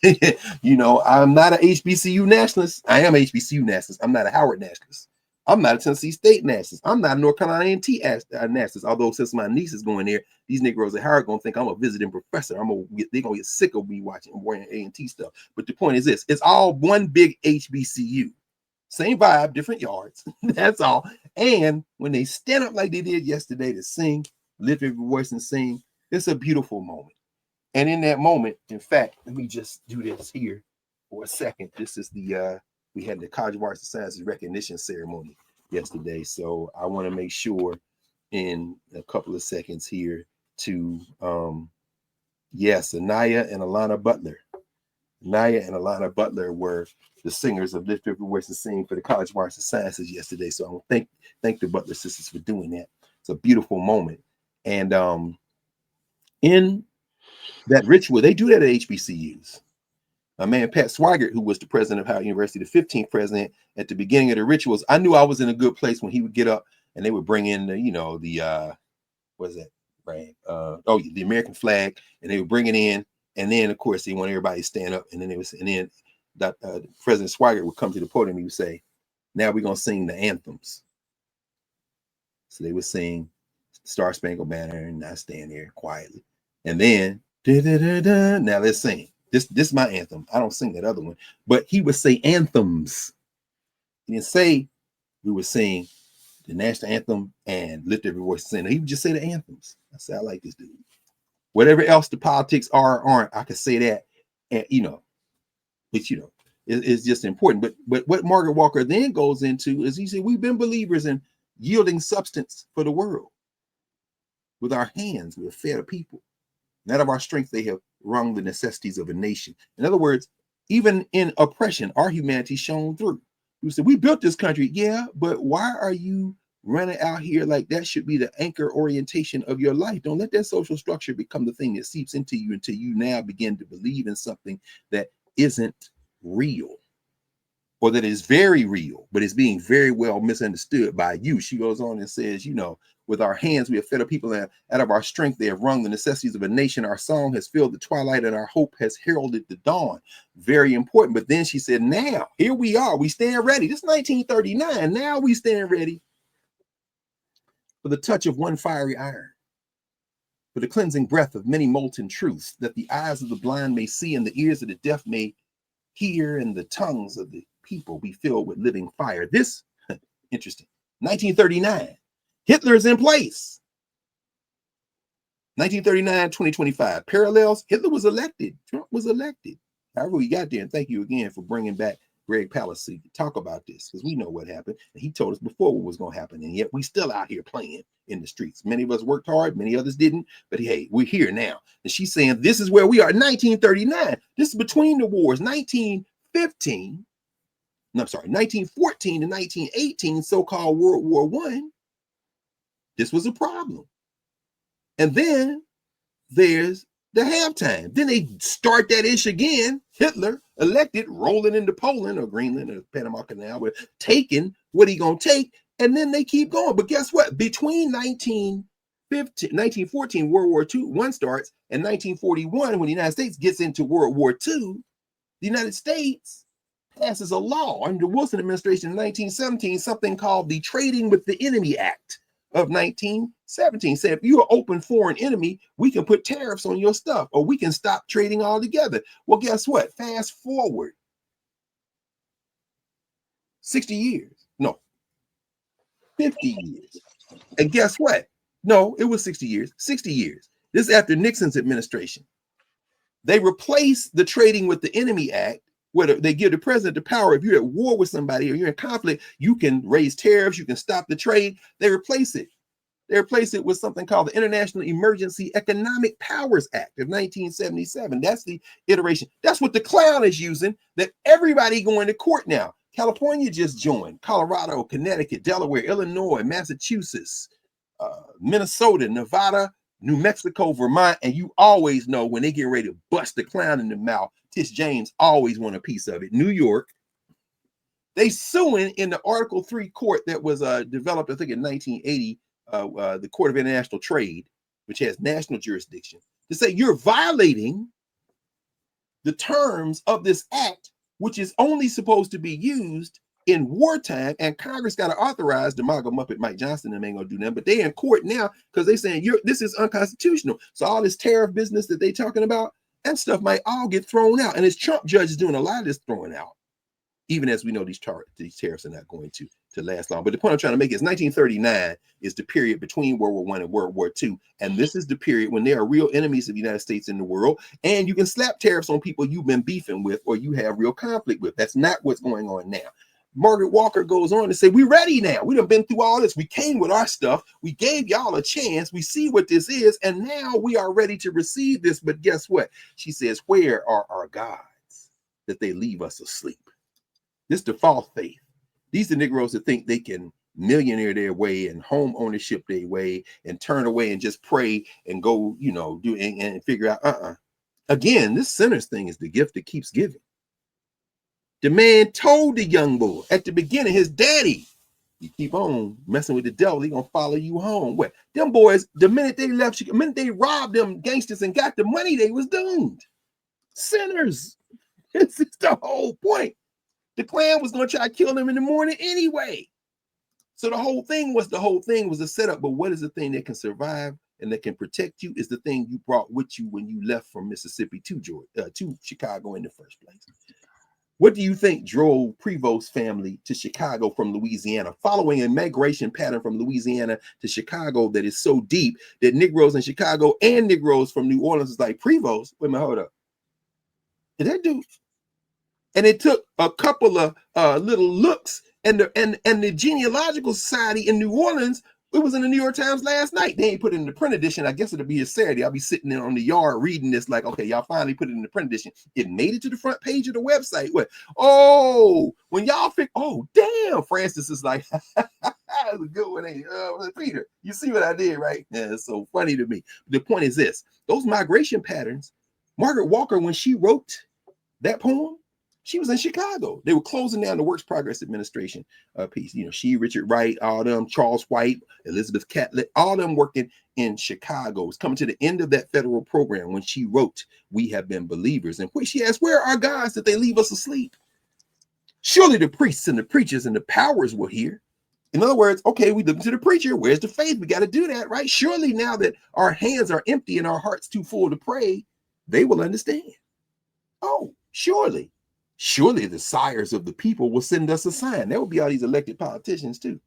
I'm not an HBCU nationalist. I am HBCU nationalist. I'm not a Howard nationalist. I'm not a Tennessee State nationalist. I'm not a North Carolina A&T nationalist. Although since my niece is going there, these Negroes at Howard gonna think I'm a visiting professor. They're gonna get sick of me wearing A&T stuff. But the point is this: it's all one big HBCU. Same vibe, different yards. That's all. And when they stand up like they did yesterday to sing, lift every voice and sing, it's a beautiful moment. And in that moment, in fact, let me just do this here for a second. This is we had the College of Arts and Sciences recognition ceremony yesterday. So I want to make sure in a couple of seconds here to, Anaya and Alana Butler. Naya and Alana Butler were the singers of Lift Every Voice and Sing for the College of Arts and Sciences yesterday. So I want to thank the Butler sisters for doing that. It's a beautiful moment. And in that ritual, they do that at HBCUs. My man Pat Swigert, who was the president of Howard University, the 15th president, at the beginning of the rituals, I knew I was in a good place when he would get up and they would bring in the what is that, right? The American flag, and they would bring it in, and then of course they want everybody to stand up, and then President Swigert would come to the podium. He would say, "Now we're gonna sing the anthems." So they would sing Star Spangled Banner, and I stand there quietly, and then now let's sing. This is my anthem. I don't sing that other one, but he would say anthems. He didn't say we would sing the national anthem and lift every voice and sing. He would just say the anthems. I said, I like this dude. Whatever else the politics are or aren't, I could say that, and it's just important. But what Margaret Walker then goes into is he said, we've been believers in yielding substance for the world. With our hands, we have fed a people. Not of our strength, they have wrung the necessities of a nation. In other words, even in oppression, our humanity shone through. We said, we built this country. Yeah, but why are you running out here like that should be the anchor orientation of your life? Don't let that social structure become the thing that seeps into you until you now begin to believe in something that isn't real, or that is very real, but is being very well misunderstood by you. She goes on and says, with our hands, we have fed a people, and out of our strength, they have wrung the necessities of a nation. Our song has filled the twilight, and our hope has heralded the dawn. Very important. But then she said, now, here we are. We stand ready. This is 1939. Now we stand ready for the touch of one fiery iron, for the cleansing breath of many molten truths, that the eyes of the blind may see, and the ears of the deaf may hear, and the tongues of the people be filled with living fire. This, interesting, 1939. Hitler's in place. 1939, 2025. Parallels, Hitler was elected. Trump was elected. However we got there, and thank you again for bringing back Greg Palissy to talk about this, because we know what happened. And he told us before what was going to happen, and yet we still out here playing in the streets. Many of us worked hard, many others didn't, but hey, we're here now. And she's saying this is where we are, 1939. This is between the wars, 1914 to 1918, so-called World War I. This was a problem. And then there's the halftime. Then they start that ish again. Hitler elected, rolling into Poland or Greenland or Panama Canal, with taking what he gonna take, and then they keep going. But guess what? Between 1914, World War I starts, and 1941, when the United States gets into World War II, the United States passes a law under the Wilson administration in 1917, something called the Trading with the Enemy Act of 1917. Say, if you're an open foreign enemy, we can put tariffs on your stuff, or we can stop trading altogether. Well, guess what? Fast forward 60 years. No, 50 years. And guess what? No, it was 60 years. 60 years. This is after Nixon's administration. They replaced the Trading with the Enemy Act, where they give the president the power. If you're at war with somebody or you're in conflict, you can raise tariffs, you can stop the trade. They replace it. They replace it with something called the International Emergency Economic Powers Act of 1977. That's the iteration. That's what the clown is using, that everybody going to court now. California just joined. Colorado, Connecticut, Delaware, Illinois, Massachusetts, Minnesota, Nevada, New Mexico, Vermont. And you always know when they get ready to bust the clown in the mouth, Tish James always want a piece of it. New York, they suing in the Article 3 court that was developed, I think, in 1980, the Court of International Trade, which has national jurisdiction, to say you're violating the terms of this act, which is only supposed to be used in wartime, and Congress got to authorize the MAGA Muppet Mike Johnson, and ain't gonna do nothing. But they in court now because they saying this is unconstitutional. So all this tariff business that they talking about, that stuff might all get thrown out. And it's Trump judges doing a lot of this throwing out, even as we know these tariffs are not going to last long. But the point I'm trying to make is 1939 is the period between World War I and World War II. And this is the period when there are real enemies of the United States in the world. And you can slap tariffs on people you've been beefing with or you have real conflict with. That's not what's going on now. Margaret Walker goes on to say, we're ready now. We done been through all this. We came with our stuff. We gave y'all a chance. We see what this is. And now we are ready to receive this. But guess what? She says, where are our gods that they leave us asleep? This is the false faith. These are Negroes that think they can millionaire their way and home ownership their way and turn away and just pray and go, do and figure out, Again, this sinners thing is the gift that keeps giving. The man told the young boy at the beginning, his daddy, you keep on messing with the devil, he gonna follow you home. What? Them boys, the minute they left, the minute they robbed them gangsters and got the money, they was doomed. Sinners. This is the whole point. The Klan was gonna try to kill them in the morning anyway. So the whole thing was a setup. But what is the thing that can survive and that can protect you is the thing you brought with you when you left from Mississippi to Chicago in the first place. What do you think drove Prevost's family to Chicago from Louisiana, following a migration pattern from Louisiana to Chicago that is so deep that Negroes in Chicago and Negroes from New Orleans is like, Prevost, wait a minute, hold up. Did that dude? And it took a couple of little looks, and the Genealogical Society in New Orleans, it was in the New York Times last night. They ain't put it in the print edition. I guess it'll be a Saturday. I'll be sitting there on the yard reading this like, okay, y'all finally put it in the print edition. It made it to the front page of the website. What? Oh, when y'all think, oh, damn, Francis is like, that was a good one, ain't it? Peter, you see what I did, right? Yeah, it's so funny to me. The point is this, those migration patterns, Margaret Walker, when she wrote that poem, she was in Chicago. They were closing down the Works Progress Administration piece. She, Richard Wright, all them, Charles White, Elizabeth Catlett, all them working in Chicago. It's coming to the end of that federal program when she wrote, We Have Been Believers. And where she asked, where are our gods that they leave us asleep? Surely the priests and the preachers and the powers were here. In other words, okay, we listen to the preacher. Where's the faith? We got to do that, right? Surely now that our hands are empty and our hearts too full to pray, they will understand. Oh, surely the sires of the people will send us a sign. There will be all these elected politicians too.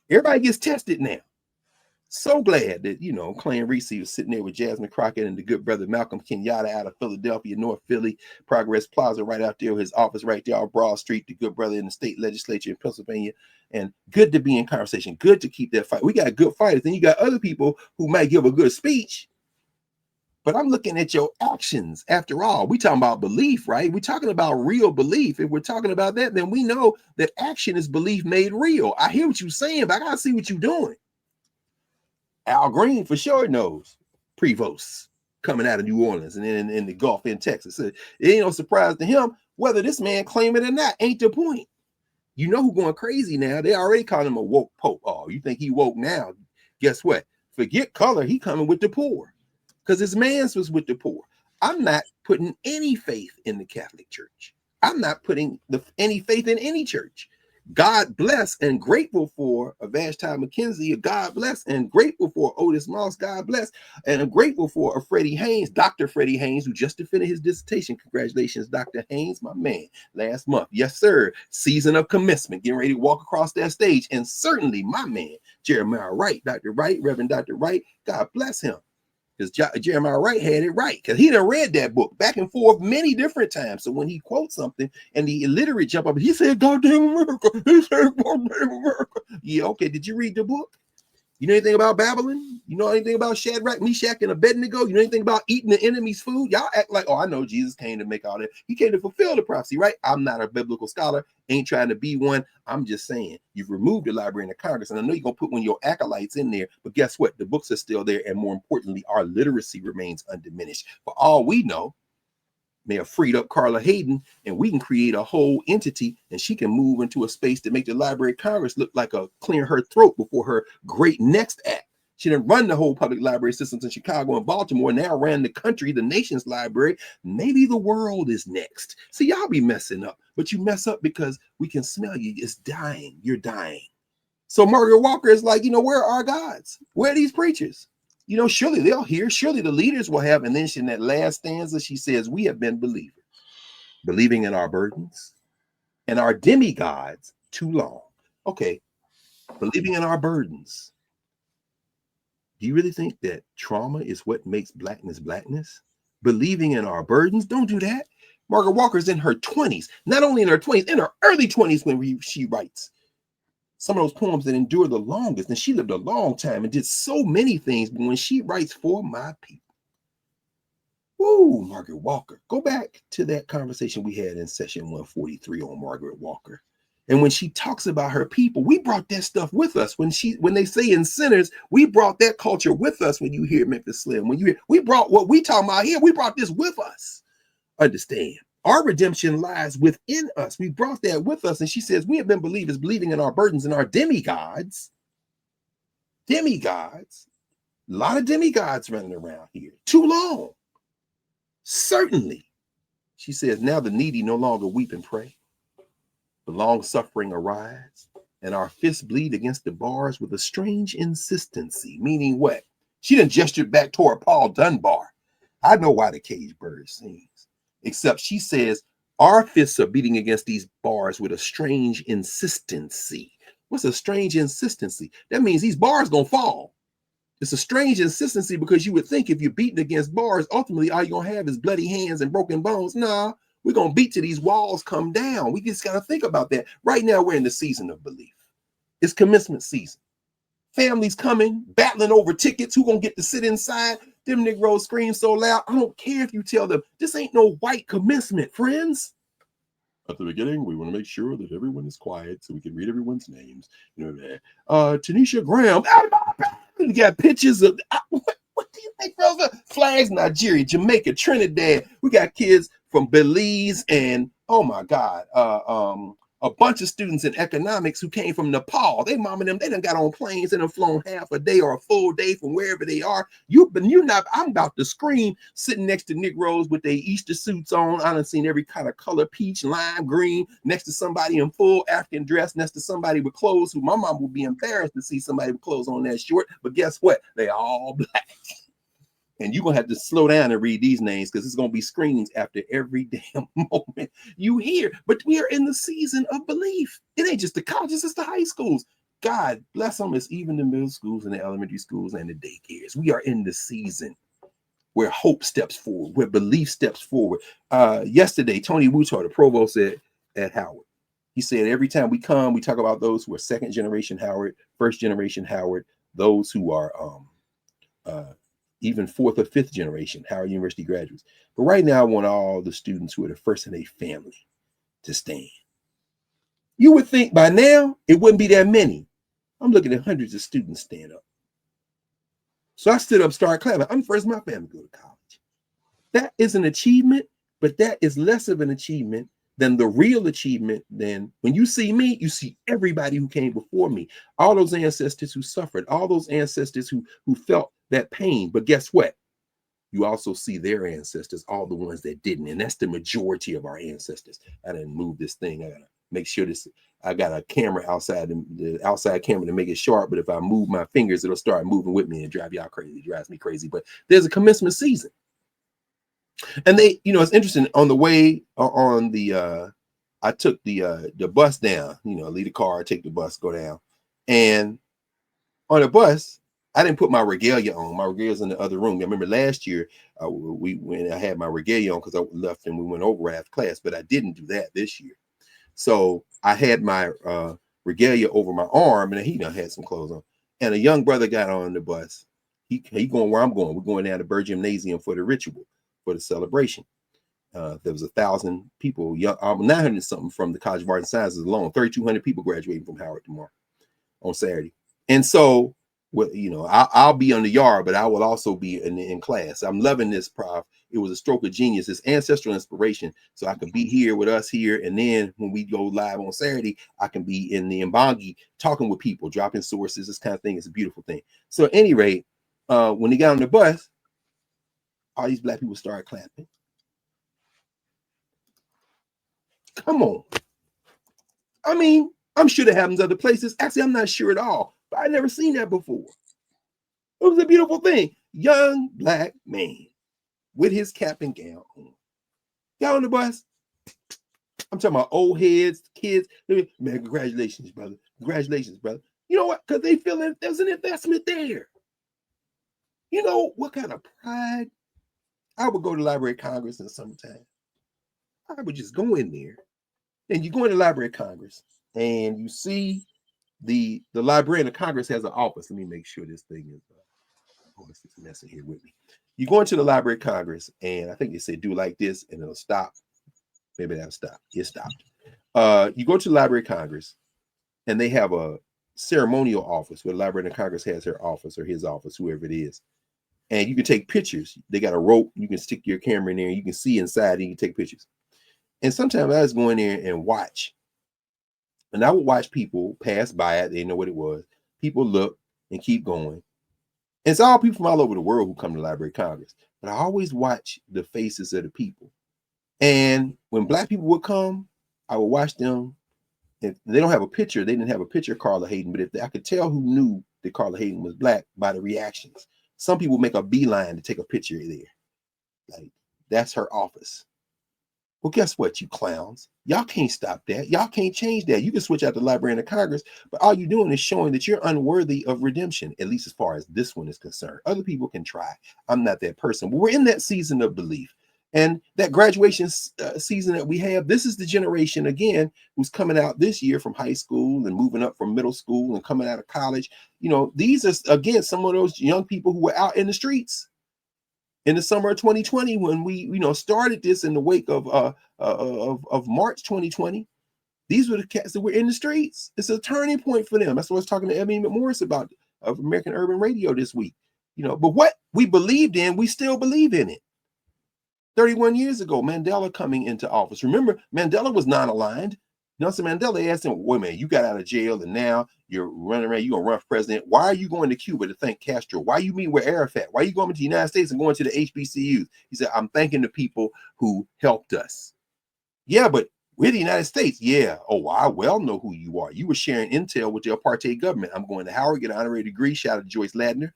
Everybody gets tested now. So glad that, Clan Reese was sitting there with Jasmine Crockett and the good brother Malcolm Kenyatta out of Philadelphia, North Philly, Progress Plaza right out there, his office right there on Broad Street, the good brother in the state legislature in Pennsylvania. And good to be in conversation, good to keep that fight. We got good fighters. Then you got other people who might give a good speech, but I'm looking at your actions. After all, we talking about belief, right? We're talking about real belief. If we're talking about that, then we know that action is belief made real. I hear what you're saying, but I got to see what you're doing. Al Green for sure knows Prevost. coming out of New Orleans and then in the Gulf in Texas. So it ain't no surprise to him whether this man claim it or not. Ain't the point. You know who going crazy now? They already call him a woke pope. Oh, you think he woke now? Guess what? Forget color. He coming with the poor because his man's was with the poor. I'm not putting any faith in the Catholic Church. I'm not putting any faith in any church. God bless and grateful for a Vashti McKenzie, God bless and grateful for Otis Moss, God bless, and I'm grateful for a Freddie Haynes, Dr. Freddie Haynes, who just finished his dissertation. Congratulations, Dr. Haynes, my man, last month. Yes, sir. Season of commencement, getting ready to walk across that stage. And certainly my man, Jeremiah Wright, Dr. Wright, Reverend Dr. Wright, God bless him. Because Jeremiah Wright had it right, because he done read that book back and forth many different times. So when he quotes something and the illiterate jump up, he said, "Goddamn America," he said, "Goddamn America." Yeah, okay. Did you read the book? You know anything about Babylon? You know anything about Shadrach, Meshach, and Abednego? You know anything about eating the enemy's food? Y'all act like, oh, I know Jesus came to make all that. He came to fulfill the prophecy, right? I'm not a biblical scholar. Ain't trying to be one. I'm just saying you've removed the Library of Congress, and I know you're going to put one of your acolytes in there, but guess what? The books are still there, and more importantly, our literacy remains undiminished. For all we know, may have freed up Carla Hayden, and we can create a whole entity, and she can move into a space to make the Library of Congress look like a clear her throat before her great next act. She didn't run the whole public library systems in Chicago and Baltimore, now ran the country, the nation's library. Maybe the world is next. See, y'all be messing up, but you mess up because we can smell you. It's dying. You're dying. So Margaret Walker is like, where are our gods? Where are these preachers? Surely they'll hear, surely the leaders will have. And then in that last stanza, she says, we have been believing in our burdens and our demigods too long. Okay, believing in our burdens. Do you really think that trauma is what makes blackness blackness? Believing in our burdens? Don't do that. Margaret Walker's in her 20s, not only in her 20s, in her early 20s when she writes some of those poems that endure the longest. And she lived a long time and did so many things. But when she writes For My People, woo, Margaret Walker. Go back to that conversation we had in session 143 on Margaret Walker. And when she talks about her people, we brought that stuff with us. When they say in Sinners, we brought that culture with us. When you hear Memphis Slim, we brought what we talking about here, we brought this with us. Understand? Our redemption lies within us. We brought that with us. And she says, we have been believers, believing in our burdens and our demigods. Demigods. A lot of demigods running around here. Too long. Certainly. She says, now the needy no longer weep and pray. The long suffering arise, and our fists bleed against the bars with a strange insistency. Meaning what? She done gestured back toward Paul Dunbar. I know why the cage bird sings. Except she says, our fists are beating against these bars with a strange insistency. What's a strange insistency? That means these bars gonna fall. It's a strange insistency because you would think if you're beating against bars, ultimately all you're gonna have is bloody hands and broken bones. Nah, we're gonna beat till these walls come down. We just gotta think about that. Right now, we're in the season of belief. It's commencement season. Families coming, battling over tickets. Who gonna get to sit inside? Them Negroes scream so loud. I don't care if you tell them this ain't no white commencement, friends. At the beginning, we want to make sure that everyone is quiet so we can read everyone's names. Tanisha Graham. You got pictures of what do you think, brother? Flags, Nigeria, Jamaica, Trinidad. We got kids from Belize and oh my God, a bunch of students in economics who came from Nepal. They mom and them, they done got on planes and have flown half a day or a full day from wherever they are. I'm about to scream sitting next to Negroes with their Easter suits on. I done seen every kind of color, peach, lime, green, next to somebody in full African dress, next to somebody with clothes who my mom would be embarrassed to see somebody with clothes on that short. But guess what? They all black. And you're going to have to slow down and read these names because it's going to be screens after every damn moment you hear. But we are in the season of belief. It ain't just the colleges, it's the high schools. God bless them. It's even the middle schools and the elementary schools and the daycares. We are in the season where hope steps forward, where belief steps forward. Yesterday, Tony Wutar, the provost at Howard, he said every time we come, we talk about those who are second generation Howard, first generation Howard, those who are even fourth or fifth generation Howard University graduates. But right now, I want all the students who are the first in their family to stand. You would think by now it wouldn't be that many. I'm looking at hundreds of students stand up. So I stood up, started clapping. I'm the first in my family to go to college. That is an achievement, but that is less of an achievement than the real achievement. Then when you see me, you see everybody who came before me, all those ancestors who suffered, all those ancestors who felt that pain. But guess what? You also see their ancestors, all the ones that didn't. And that's the majority of our ancestors. I didn't move this thing. I gotta make sure this, I got a camera outside, the outside camera to make it sharp. But if I move my fingers, it'll start moving with me and drive y'all crazy. It drives me crazy. But there's a commencement season. And they, it's interesting on the way on the, I took the bus down, leave the car, take the bus, go down. And on the bus, I didn't put my regalia on. My regalia's in the other room. I remember last year when I had my regalia on because I left and we went over after class, but I didn't do that this year. So I had my regalia over my arm, and he had some clothes on. And a young brother got on the bus. He going where I'm going. We're going down to Bird Gymnasium for the ritual, for the celebration. There was 1,000 people, 900 something from the College of Arts and Sciences alone. 3,200 people graduating from Howard tomorrow on Saturday. And so, I'll be on the yard, but I will also be in class. I'm loving this, Prof. It was a stroke of genius, this ancestral inspiration. So I can be here with us here. And then when we go live on Saturday, I can be in the Mbangi talking with people, dropping sources, this kind of thing. It's a beautiful thing. So at any rate, when they got on the bus, all these Black people started clapping. Come on. I mean, I'm sure that happens other places. Actually, I'm not sure at all, but I've never seen that before. It was a beautiful thing. Young Black man with his cap and gown on. Got on the bus. I'm talking about old heads, kids. Man, congratulations, brother. Congratulations, brother. You know what? Because they feel that there's an investment there. You know what kind of pride? I would go to the Library of Congress in the summertime. I would just go in there. And you go in the Library of Congress and you see the Librarian of Congress has an office. Let me make sure this thing is it's messing here with me. You go into the Library of Congress, and I think they say do like this, and it'll stop. Maybe that'll stop. It stopped. You go to the Library of Congress, and they have a ceremonial office where the Librarian of Congress has her office or his office, whoever it is. And you can take pictures. They got a rope. You can stick your camera in there. And you can see inside, and you can take pictures. And sometimes I was going there and watch. And I would watch people pass by it. They didn't know what it was. People look and keep going. It's all people from all over the world who come to the Library of Congress. But I always watch the faces of the people. And when Black people would come, I would watch them. If they don't have a picture, they didn't have a picture of Carla Hayden. But I could tell who knew that Carla Hayden was Black by the reactions. Some people make a beeline to take a picture there. Like, that's her office. Well, guess what, you clowns? Y'all can't stop that. Y'all can't change that. You can switch out the Librarian of Congress, but all you're doing is showing that you're unworthy of redemption, at least as far as this one is concerned. Other people can try. I'm not that person. But we're in that season of belief. And that graduation season that we have, this is the generation, again, who's coming out this year from high school and moving up from middle school and coming out of college. These are, again, some of those young people who were out in the streets in the summer of 2020, when we, started this in the wake of March 2020. These were the cats that were in the streets. It's a turning point for them. That's what I was talking to Ebony McMorris about of American Urban Radio this week. But what we believed in, we still believe in it. 31 years ago, Mandela coming into office. Remember, Mandela was non-aligned. Nelson Mandela asked him, wait a minute, you got out of jail and now you're running around, you're going to run for president. Why are you going to Cuba to thank Castro? Why are you meeting with Arafat? Why are you going to the United States and going to the HBCUs? He said, I'm thanking the people who helped us. Yeah, but we're the United States. Yeah. Oh, I well know who you are. You were sharing intel with the apartheid government. I'm going to Howard, get an honorary degree. Shout out to Joyce Ladner,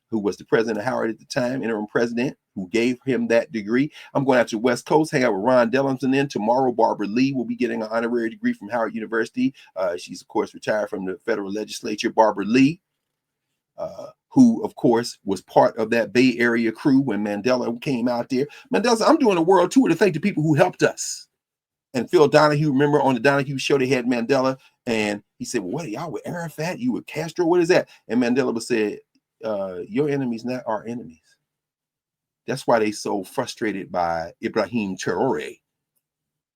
who was the president of Howard at the time, interim president, who gave him that degree. I'm going out to the West Coast, hang out with Ron Dellums, and then tomorrow, Barbara Lee will be getting an honorary degree from Howard University. She's, of course, retired from the federal legislature. Barbara Lee, who, of course, was part of that Bay Area crew when Mandela came out there. Mandela said, I'm doing a world tour to thank the people who helped us. And Phil Donahue, remember on the Donahue show, they had Mandela, and he said, well, what are y'all with Arafat? You with Castro? What is that? And Mandela said, your enemies, not our enemies. That's why they so frustrated by Ibrahim Traore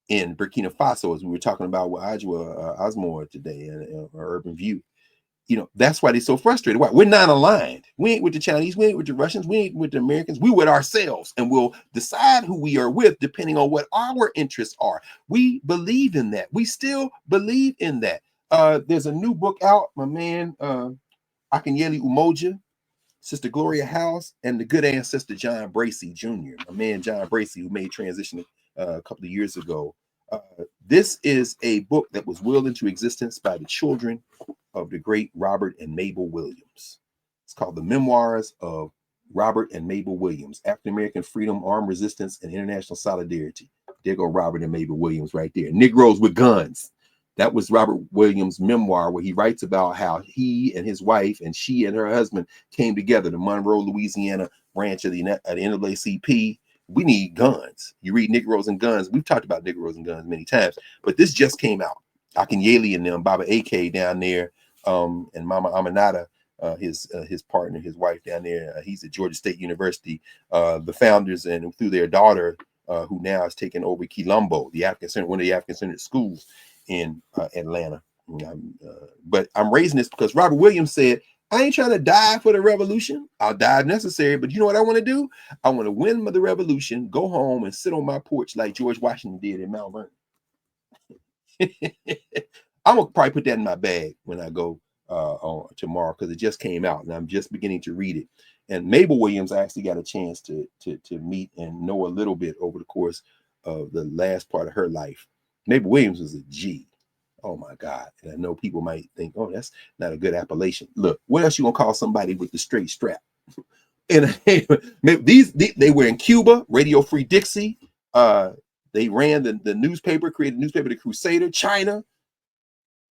in Burkina Faso, as we were talking about with Ajwa Osmore today in Urban View. You know, that's why they're so frustrated. Why? We're not aligned. We ain't with the Chinese. We ain't with the Russians. We ain't with the Americans. We with ourselves, and we'll decide who we are with depending on what our interests are. We believe in that. We still believe in that. There's a new book out, my man, Akinyele Umoja, Sister Gloria House, and the good ancestor John Bracy Jr., my man John Bracy, who made transition a couple of years ago. This is a book that was willed into existence by the children of the great Robert and Mabel Williams. It's called The Memoirs of Robert and Mabel Williams, African American Freedom, Armed Resistance, and International Solidarity. There go Robert and Mabel Williams right there. Negroes with Guns. That was Robert Williams' memoir, where he writes about how he and his wife and she and her husband came together, the Monroe, Louisiana branch of the NAACP. We need guns. You read Negroes and Guns. We've talked about Negroes and Guns many times, but this just came out. Akinyele and them, Baba AK down there, and Mama Aminata, his partner, his wife down there. He's at Georgia State University. The founders, and through their daughter, who now has taken over Quilombo, the African Center, one of the African Centered schools in Atlanta. But I'm raising this because Robert Williams said, I ain't trying to die for the revolution. I'll die if necessary, but you know what I want to do? I want to win the revolution, go home and sit on my porch like George Washington did in Mount Vernon. I'm gonna probably put that in my bag when I go on tomorrow, because it just came out and I'm just beginning to read it. And Mabel Williams, I actually got a chance to meet and know a little bit over the course of the last part of her life. Mabel Williams was a G. Oh my God. And I know people might think, oh, that's not a good appellation. Look, what else you gonna call somebody with the straight strap? And they were in Cuba, Radio Free Dixie. They ran the newspaper, created the newspaper, The Crusader, China.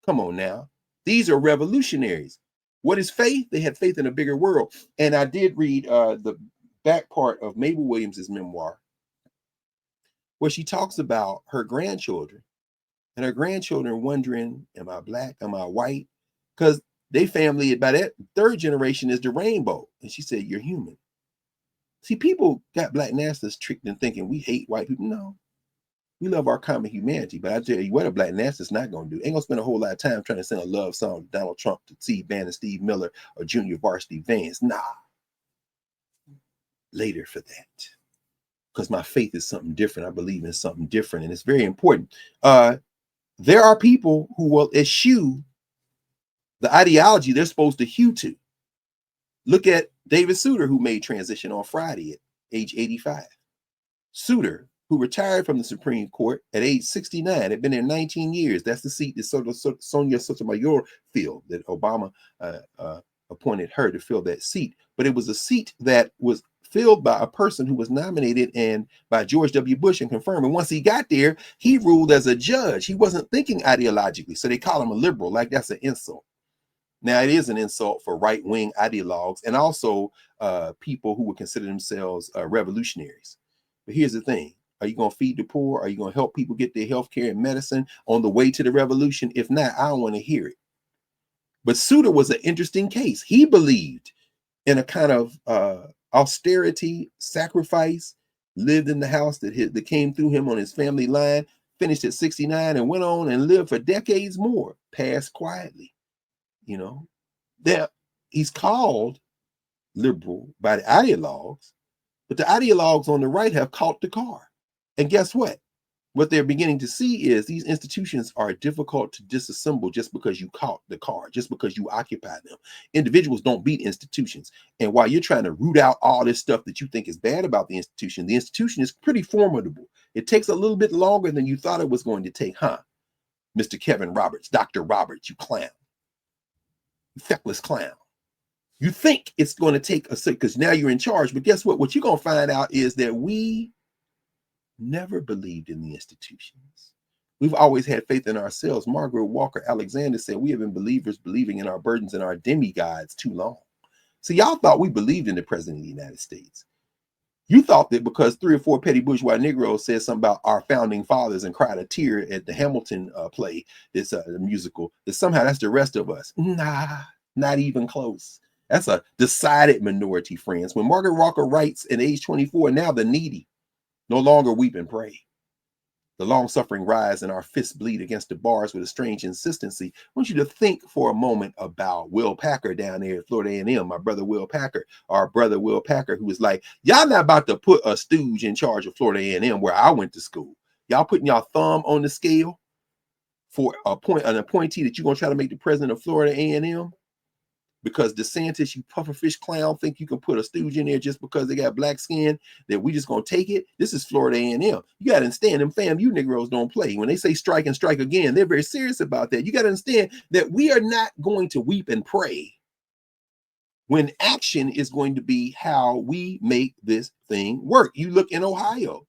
Come on now. These are revolutionaries. What is faith? They had faith in a bigger world. And I did read the back part of Mabel Williams's memoir, where she talks about her grandchildren and her grandchildren wondering, am I black? Am I white? Because they family, by that third generation, is the rainbow. And she said, you're human. See, people got black nationalists tricked in thinking we hate white people. No, we love our common humanity. But I tell you what, a black nationalist not going to do. Ain't going to spend a whole lot of time trying to sing a love song to Donald Trump, to Steve Bannon, Steve Miller, or Junior Varsity Vance. Nah. Later for that. Because my faith is something different. I believe in something different. And it's very important. There are people who will eschew the ideology they're supposed to hew to. Look at David Souter, who made transition on Friday at age 85. Souter, who retired from the Supreme Court at age 69, had been there 19 years. That's the seat that Sonia Sotomayor filled, that Obama appointed her to fill that seat. But it was a seat that was filled by a person who was nominated and by George W. Bush and confirmed. And once he got there, he ruled as a judge. He wasn't thinking ideologically. So they call him a liberal, like that's an insult. Now, it is an insult for right-wing ideologues and also people who would consider themselves revolutionaries. But here's the thing. Are you going to feed the poor? Are you going to help people get their health care and medicine on the way to the revolution? If not, I don't want to hear it. But Souter was an interesting case. He believed in a kind of austerity, sacrifice, lived in the house that came through him on his family line, finished at 69 and went on and lived for decades more, passed quietly. You know, that he's called liberal by the ideologues, but the ideologues on the right have caught the car. And guess what? What they're beginning to see is these institutions are difficult to disassemble just because you caught the car, just because you occupy them. Individuals don't beat institutions. And while you're trying to root out all this stuff that you think is bad about the institution is pretty formidable. It takes a little bit longer than you thought it was going to take, huh? Mr. Kevin Roberts, Dr. Roberts, you clown. Feckless clown. You think it's going to take a second because now you're in charge, but guess what? What you're going to find out is that we never believed in the institutions. We've always had faith in ourselves. Margaret Walker Alexander said, we have been believers believing in our burdens and our demigods too long. So y'all thought we believed in the president of the United States. You thought that because 3 or 4 petty bourgeois Negroes said something about our founding fathers and cried a tear at the Hamilton play, this musical, that somehow that's the rest of us. Nah, not even close. That's a decided minority, friends. When Margaret Walker writes at age 24, now the needy no longer weep and pray. the long-suffering rise and our fists bleed against the bars with a strange insistency. I want you to think for a moment about Will Packer down there at Florida A&M, my brother Will Packer, our brother Will Packer, who was like, y'all not about to put a stooge in charge of Florida A&M where I went to school. Y'all putting y'all thumb on the scale for an appointee that you're going to try to make the president of Florida A&M? Because DeSantis, you pufferfish clown, think you can put a stooge in there just because they got black skin, that we just gonna take it? This is Florida A&M. You gotta understand, them FAMU Negroes don't play. When they say strike and strike again, they're very serious about that. You gotta understand that we are not going to weep and pray when action is going to be how we make this thing work. You look in Ohio.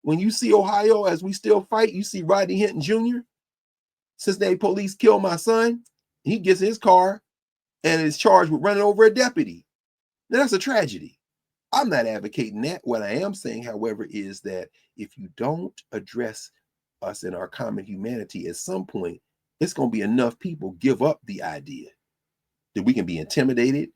When you see Ohio as we still fight, you see Rodney Hinton Jr. Cincinnati police killed my son. He gets in his car and is charged with running over a deputy. Now, that's a tragedy. I'm not advocating that. What I am saying, however, is that if you don't address us in our common humanity, at some point, it's going to be enough people give up the idea that we can be intimidated.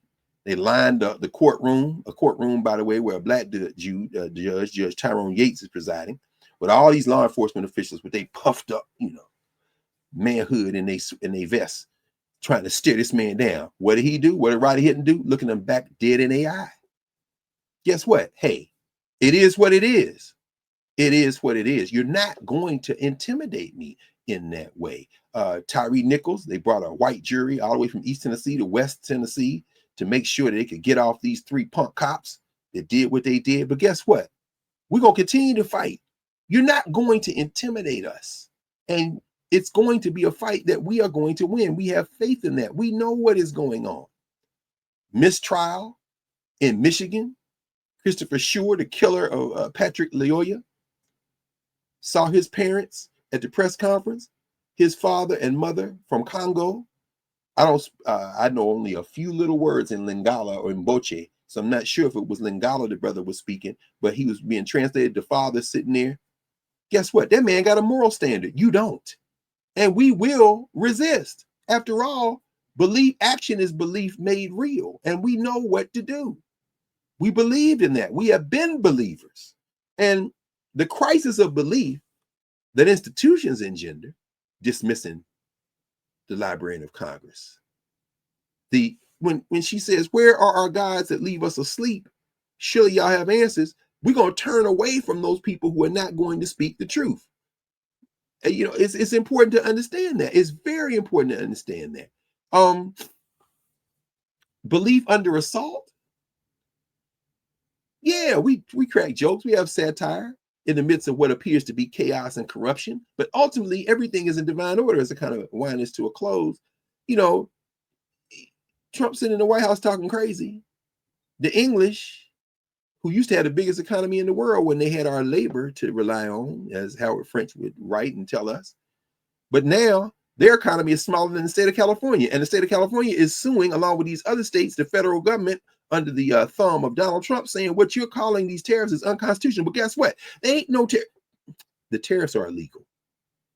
They lined up the courtroom, a courtroom, by the way, where a black judge, Judge Tyrone Yates, is presiding, with all these law enforcement officials with they puffed up, manhood in they vests, trying to steer this man down. What did he do? What did Roddy Hinton do? Looking them back dead in the eye. Guess what? Hey, it is what it is. It is what it is. You're not going to intimidate me in that way. Tyre Nichols, they brought a white jury all the way from East Tennessee to West Tennessee to make sure that they could get off these 3 punk cops that did what they did. But guess what? We're going to continue to fight. You're not going to intimidate us. And it's going to be a fight that we are going to win. We have faith in that. We know what is going on. Mistrial in Michigan. Christopher Schur, the killer of Patrick Lyoya, saw his parents at the press conference. His father and mother from Congo. I know only a few little words in Lingala or in Boche, so I'm not sure if it was Lingala the brother was speaking, but he was being translated. The father sitting there. Guess what? That man got a moral standard. You don't. And we will resist. After all, action is belief made real, and we know what to do. We believed in that. We have been believers. And the crisis of belief that institutions engender, dismissing the Librarian of Congress. When she says, where are our gods that leave us asleep? Surely y'all have answers. We're going to turn away from those people who are not going to speak the truth. It's important to understand that. It's very important to understand that. Belief under assault. Yeah, we crack jokes. We have satire in the midst of what appears to be chaos and corruption. But ultimately, everything is in divine order as a kind of wind this to a close. Trump sitting in the White House talking crazy. The English, who used to have the biggest economy in the world when they had our labor to rely on, as Howard French would write and tell us. But now their economy is smaller than the state of California. And the state of California is suing, along with these other states, the federal government under the thumb of Donald Trump, saying what you're calling these tariffs is unconstitutional. But guess what? They ain't no tariff. The tariffs are illegal.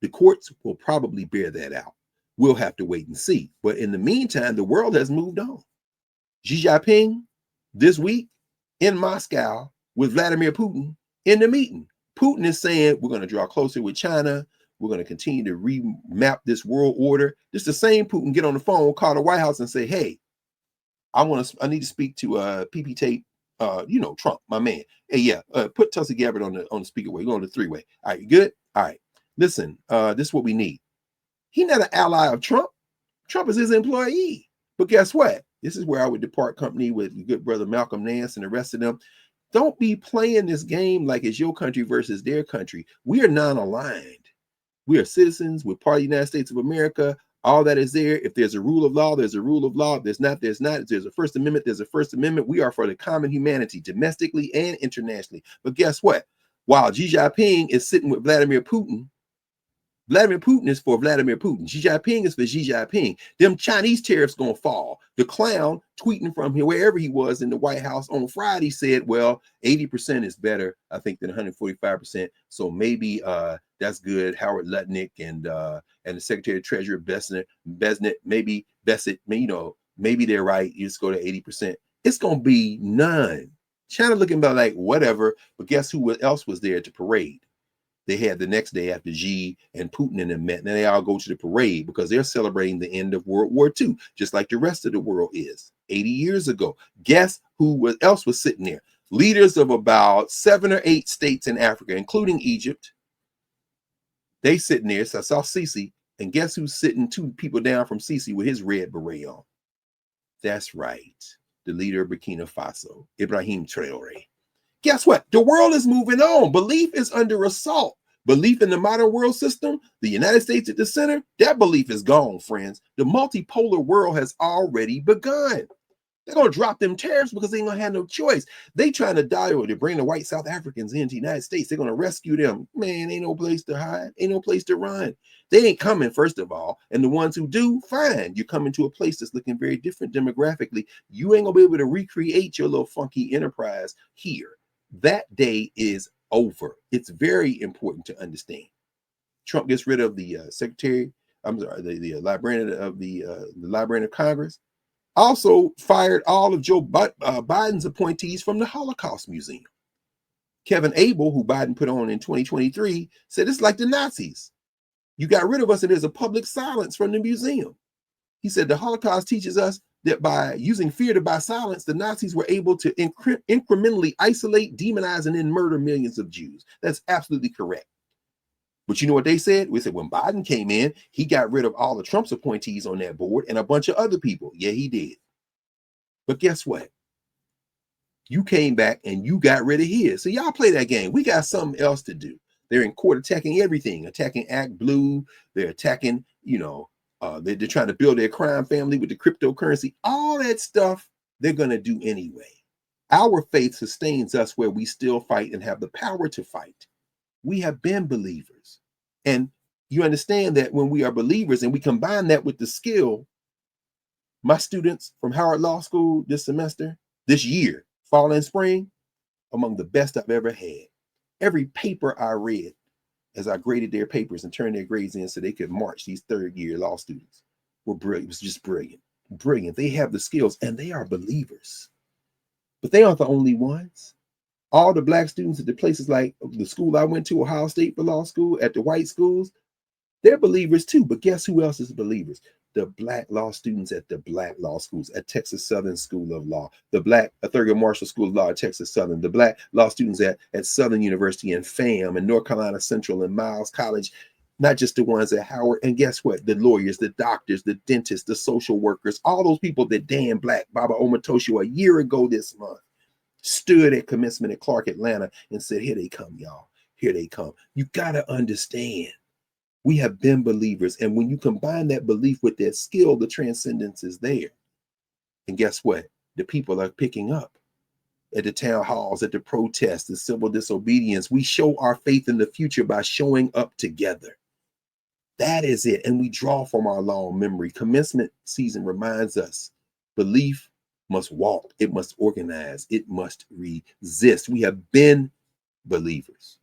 The courts will probably bear that out. We'll have to wait and see. But in the meantime, the world has moved on. Xi Jinping this week in Moscow with Vladimir Putin in the meeting. Putin is saying we're going to draw closer with China. We're going to continue to remap this world order. Just the same Putin get on the phone, call the White House and say, hey, I need to speak to PP Tape, Trump, my man. Hey, yeah, put Tulsi Gabbard on the speaker way. Go on the 3-way. All right, you good? All right. Listen, this is what we need. He's not an ally of Trump. Trump is his employee. But guess what? This is where I would depart company with your good brother Malcolm Nance and the rest of them. Don't be playing this game like it's your country versus their country. We are non-aligned. We are citizens. We're part of the United States of America. All that is there. If there's a rule of law, there's a rule of law. If there's not, there's not. If there's a First Amendment, there's a First Amendment. We are for the common humanity, domestically and internationally. But guess what? While Xi Jinping is sitting with Vladimir Putin is for Vladimir Putin. Xi Jinping is for Xi Jinping. Them Chinese tariffs going to fall. The clown tweeting from wherever he was in the White House on Friday said, well, 80% is better, I think, than 145%. So maybe that's good. Howard Lutnick and the Secretary of Treasury Besnett, maybe Bessett, maybe they're right. You just go to 80%. It's going to be none. China looking about like whatever, but guess who else was there to parade? They had the next day after Xi and Putin and them met, and they all go to the parade because they're celebrating the end of World War II, just like the rest of the world is. 80 years ago. Guess who else was sitting there? Leaders of about 7 or 8 states in Africa, including Egypt. They sitting there. So I saw Sisi, and guess who's sitting 2 people down from Sisi with his red beret on? That's right. The leader of Burkina Faso, Ibrahim Traore. Guess what? The world is moving on. Belief is under assault. Belief in the modern world system, the United States at the center, that belief is gone, friends. The multipolar world has already begun. They're going to drop them tariffs because they ain't going to have no choice. They trying to die or to bring the white South Africans into the United States. They're going to rescue them. Man, ain't no place to hide. Ain't no place to run. They ain't coming, first of all. And the ones who do, fine. You're coming to a place that's looking very different demographically. You ain't going to be able to recreate your little funky enterprise here. That day is over. It's very important to understand. Trump gets rid of the the librarian of the Librarian of Congress. Also fired all of Joe Biden's appointees from the Holocaust Museum. Kevin Abel, who Biden put on in 2023, said it's like the Nazis. You got rid of us and there's a public silence from the museum. He said the Holocaust teaches us that by using fear to buy silence, the Nazis were able to incrementally isolate, demonize, and then murder millions of Jews. That's absolutely correct. But you know what they said? We said when Biden came in, he got rid of all of Trump's appointees on that board and a bunch of other people. Yeah, he did. But guess what? You came back and you got rid of his. So y'all play that game. We got something else to do. They're in court attacking everything, attacking Act Blue. They're attacking, they're trying to build their crime family with the cryptocurrency. All that stuff they're going to do anyway. Our faith sustains us where we still fight and have the power to fight. We have been believers. And you understand that when we are believers and we combine that with the skill, my students from Howard Law School this year, fall and spring, among the best I've ever had. Every paper I read as I graded their papers and turned their grades in so they could march these third-year law students were brilliant. It was just brilliant. Brilliant. They have the skills and they are believers. But they aren't the only ones. All the black students at the places like the school I went to, Ohio State for law school, at the white schools, they're believers too. But guess who else is believers? The black law students at the black law schools, at Texas Southern School of Law, the black Thurgood Marshall School of Law at Texas Southern, the black law students at Southern University and FAM and North Carolina Central and Miles College, not just the ones at Howard. And guess what? The lawyers, the doctors, the dentists, the social workers, all those people that Dan Black, Baba Omotosho a year ago this month stood at commencement at Clark, Atlanta and said, here they come, y'all. Here they come. You got to understand. We have been believers. And when you combine that belief with that skill, the transcendence is there. And guess what? The people are picking up at the town halls, at the protests, the civil disobedience. We show our faith in the future by showing up together. That is it. And we draw from our long memory. Commencement season reminds us belief must walk. It must organize. It must resist. We have been believers.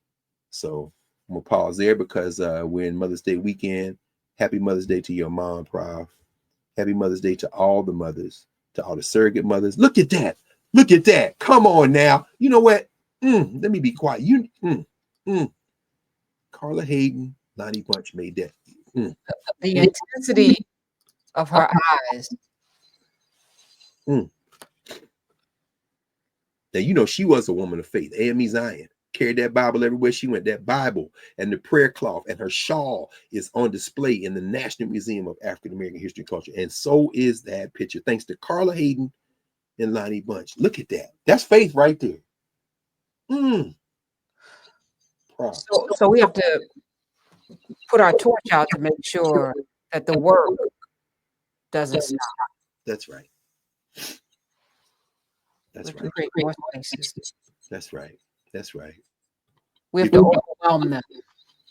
So I'm going to pause there because we're in Mother's Day weekend. Happy Mother's Day to your mom, Prof. Happy Mother's Day to all the mothers, to all the surrogate mothers. Look at that. Look at that. Come on now. You know what? Let me be quiet. Carla Hayden, Lonnie Bunch made that. The intensity of her eyes. Now, she was a woman of faith. AME Zion. Carried that Bible everywhere she went. That Bible and the prayer cloth and her shawl is on display in the National Museum of African American History and Culture. And so is that picture. Thanks to Carla Hayden and Lonnie Bunch. Look at that. That's faith right there. So we have to put our torch out to make sure that the work doesn't stop. That's right. That's right. That's right. That's right. We have to overwhelm them.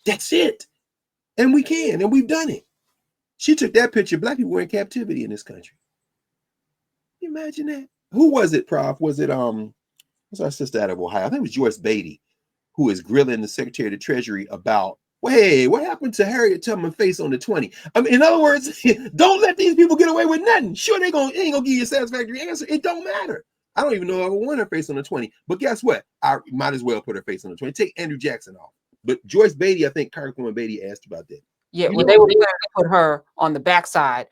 That's it. And we can, and we've done it. She took that picture. Black people were in captivity in this country. Can you imagine that? Who was it, Prof? Was it what's our sister out of Ohio? I think it was Joyce Beatty, who is grilling the Secretary of the Treasury about, hey, what happened to Harriet Tubman face on the 20? I mean, in other words, don't let these people get away with nothing. Sure, ain't gonna give you a satisfactory answer. It don't matter. I don't even know if I want her face on the 20. But guess what? I might as well put her face on the 20. Take Andrew Jackson off. But Joyce Beatty, I think Congresswoman Beatty asked about that. Yeah, well, they were planning to put her on the backside,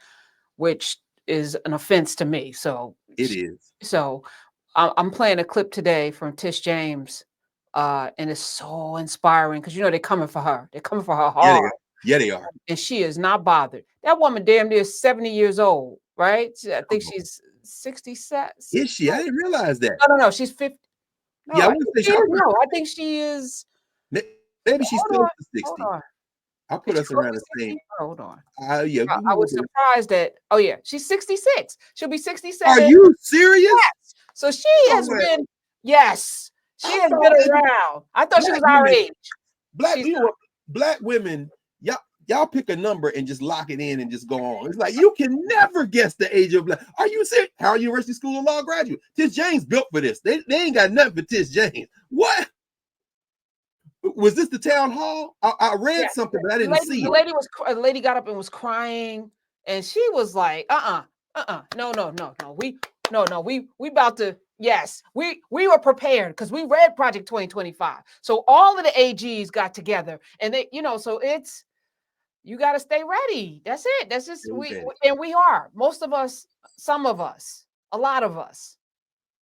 which is an offense to me. So it is. So I'm playing a clip today from Tish James, and it's so inspiring because they're coming for her. They're coming for her hard. Yeah, they are. And she is not bothered. That woman damn near 70 years old, right? I think she's 67. Is she? I didn't realize that. No, she's 50. No, Yeah, I think she is. Maybe she's close to 60. Hold on. I'll put us around the same. Hold on. Yeah, I was surprised that. Oh yeah, she's 66. She'll be 67. Are you serious? Yes. So she has been. Yes, she has been around. I thought she was our age. Black women. Y'all pick a number and just lock it in and just go on. It's like you can never guess the age of black. Are you serious? Howard University School of Law graduate. Tish James built for this. They ain't got nothing for Tish James. What? Was this the town hall? I read something, but I didn't see it. The lady got up and was crying, and she was like, no. We about to. Yes, we were prepared because we read Project 2025. So all of the AGs got together, and they, so it's. You got to stay ready. That's it. That's just we are. Most of us, some of us, a lot of us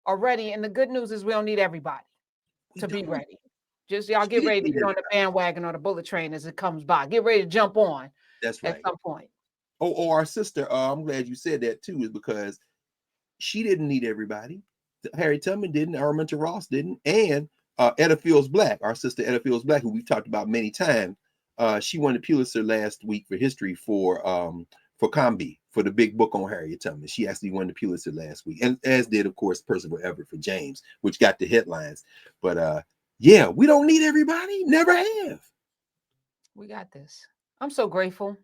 are ready. And the good news is we don't need everybody to be ready. Just y'all get ready to get on the bandwagon or the bullet train as it comes by. Get ready to jump on. That's right. At some point. Oh, our sister. I'm glad you said that too, is because she didn't need everybody. Harriet Tubman didn't. Araminta Ross didn't. And Etta Fields Black, our sister Etta Fields Black, who we've talked about many times. She won the Pulitzer last week for history for Combi, for the big book on Harriet Tubman. She actually won the Pulitzer last week, and as did, of course, Percival Everett for James, which got the headlines. But yeah, we don't need everybody. Never have. We got this. I'm so grateful.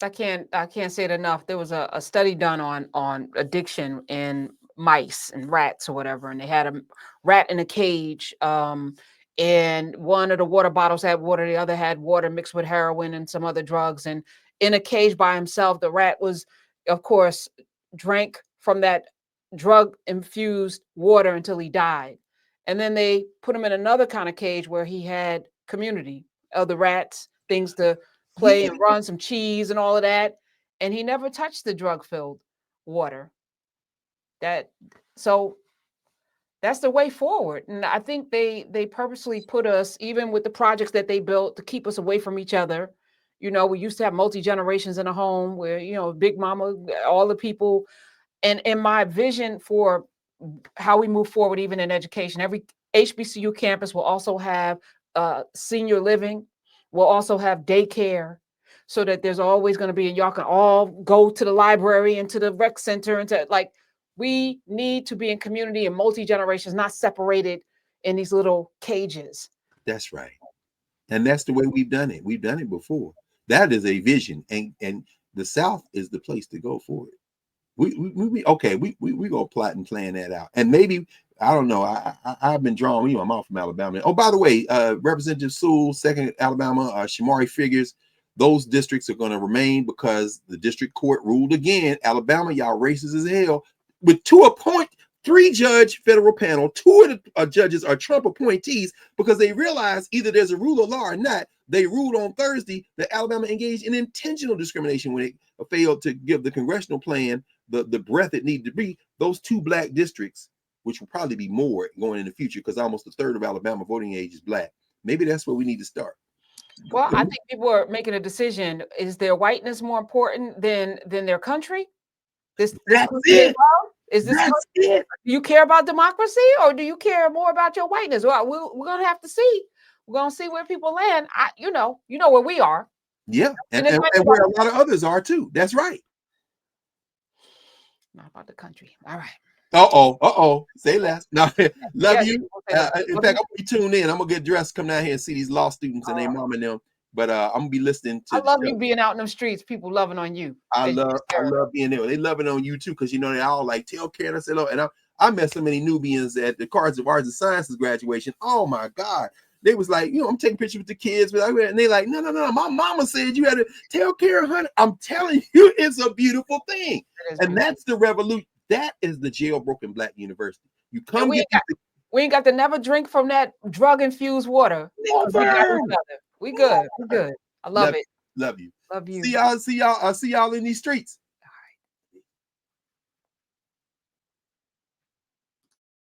I can't say it enough. There was a study done on addiction in mice and rats or whatever, and they had a rat in a cage. And one of the water bottles had water, the other had water mixed with heroin and some other drugs. And in a cage by himself, the rat was, of course, drank from that drug-infused water until he died. And then they put him in another kind of cage where he had community, other rats, things to play and run, some cheese and all of that. And he never touched the drug-filled water. So that's the way forward. And I think they purposely put us, even with the projects that they built, to keep us away from each other. We used to have multi-generations in a home where, Big Mama, all the people. And in my vision for how we move forward, even in education, every HBCU campus will also have senior living, will also have daycare, so that there's always going to be, and y'all can all go to the library and to the rec center and to we need to be in community and multi-generations, not separated in these little cages. That's right. And that's the way we've done it. We've done it before. That is a vision. And the South is the place to go for it. We go plot and plan that out. And maybe, I don't know, I've been drawn, I'm all from Alabama. Oh, by the way, Representative Sewell, 2nd Alabama, Shamari Figures, those districts are going to remain because the district court ruled again. Alabama, y'all racist as hell. With 3-judge federal panel, 2 of the judges are Trump appointees because they realize either there's a rule of law or not. They ruled on Thursday that Alabama engaged in intentional discrimination when it failed to give the congressional plan the breadth it needed to be. Those 2 black districts, which will probably be more going in the future because almost a third of Alabama voting age is black. Maybe that's where we need to start. Well, I think people are making a decision. Is their whiteness more important than their country? That's it. Do you care about democracy, or do you care more about your whiteness? Well, we're gonna have to see. We're gonna see where people land. You know where we are. Yeah, and where a lot of others are too. That's right. Not about the country. All right. Say less. No, love you. In fact, I'm gonna be tuned in. I'm gonna get dressed, come down here and see these law students and their mom and them. But I'm gonna be listening to. I love you being out in them streets, people loving on you. I love being there. They loving on you too, because they all like tell Karen. I said, and I met so many Nubians at the Cards of Arts and Sciences graduation. Oh my God. They was like, I'm taking pictures with the kids, and they like, no. My mama said you had to tell Karen, honey. I'm telling you, it's a beautiful thing. And that's the revolution. That is the jailbroken Black University. You come we ain't got to never drink from that drug-infused water. Never. We good. We good. I love Love, it. love you. Love you. See y'all in these streets.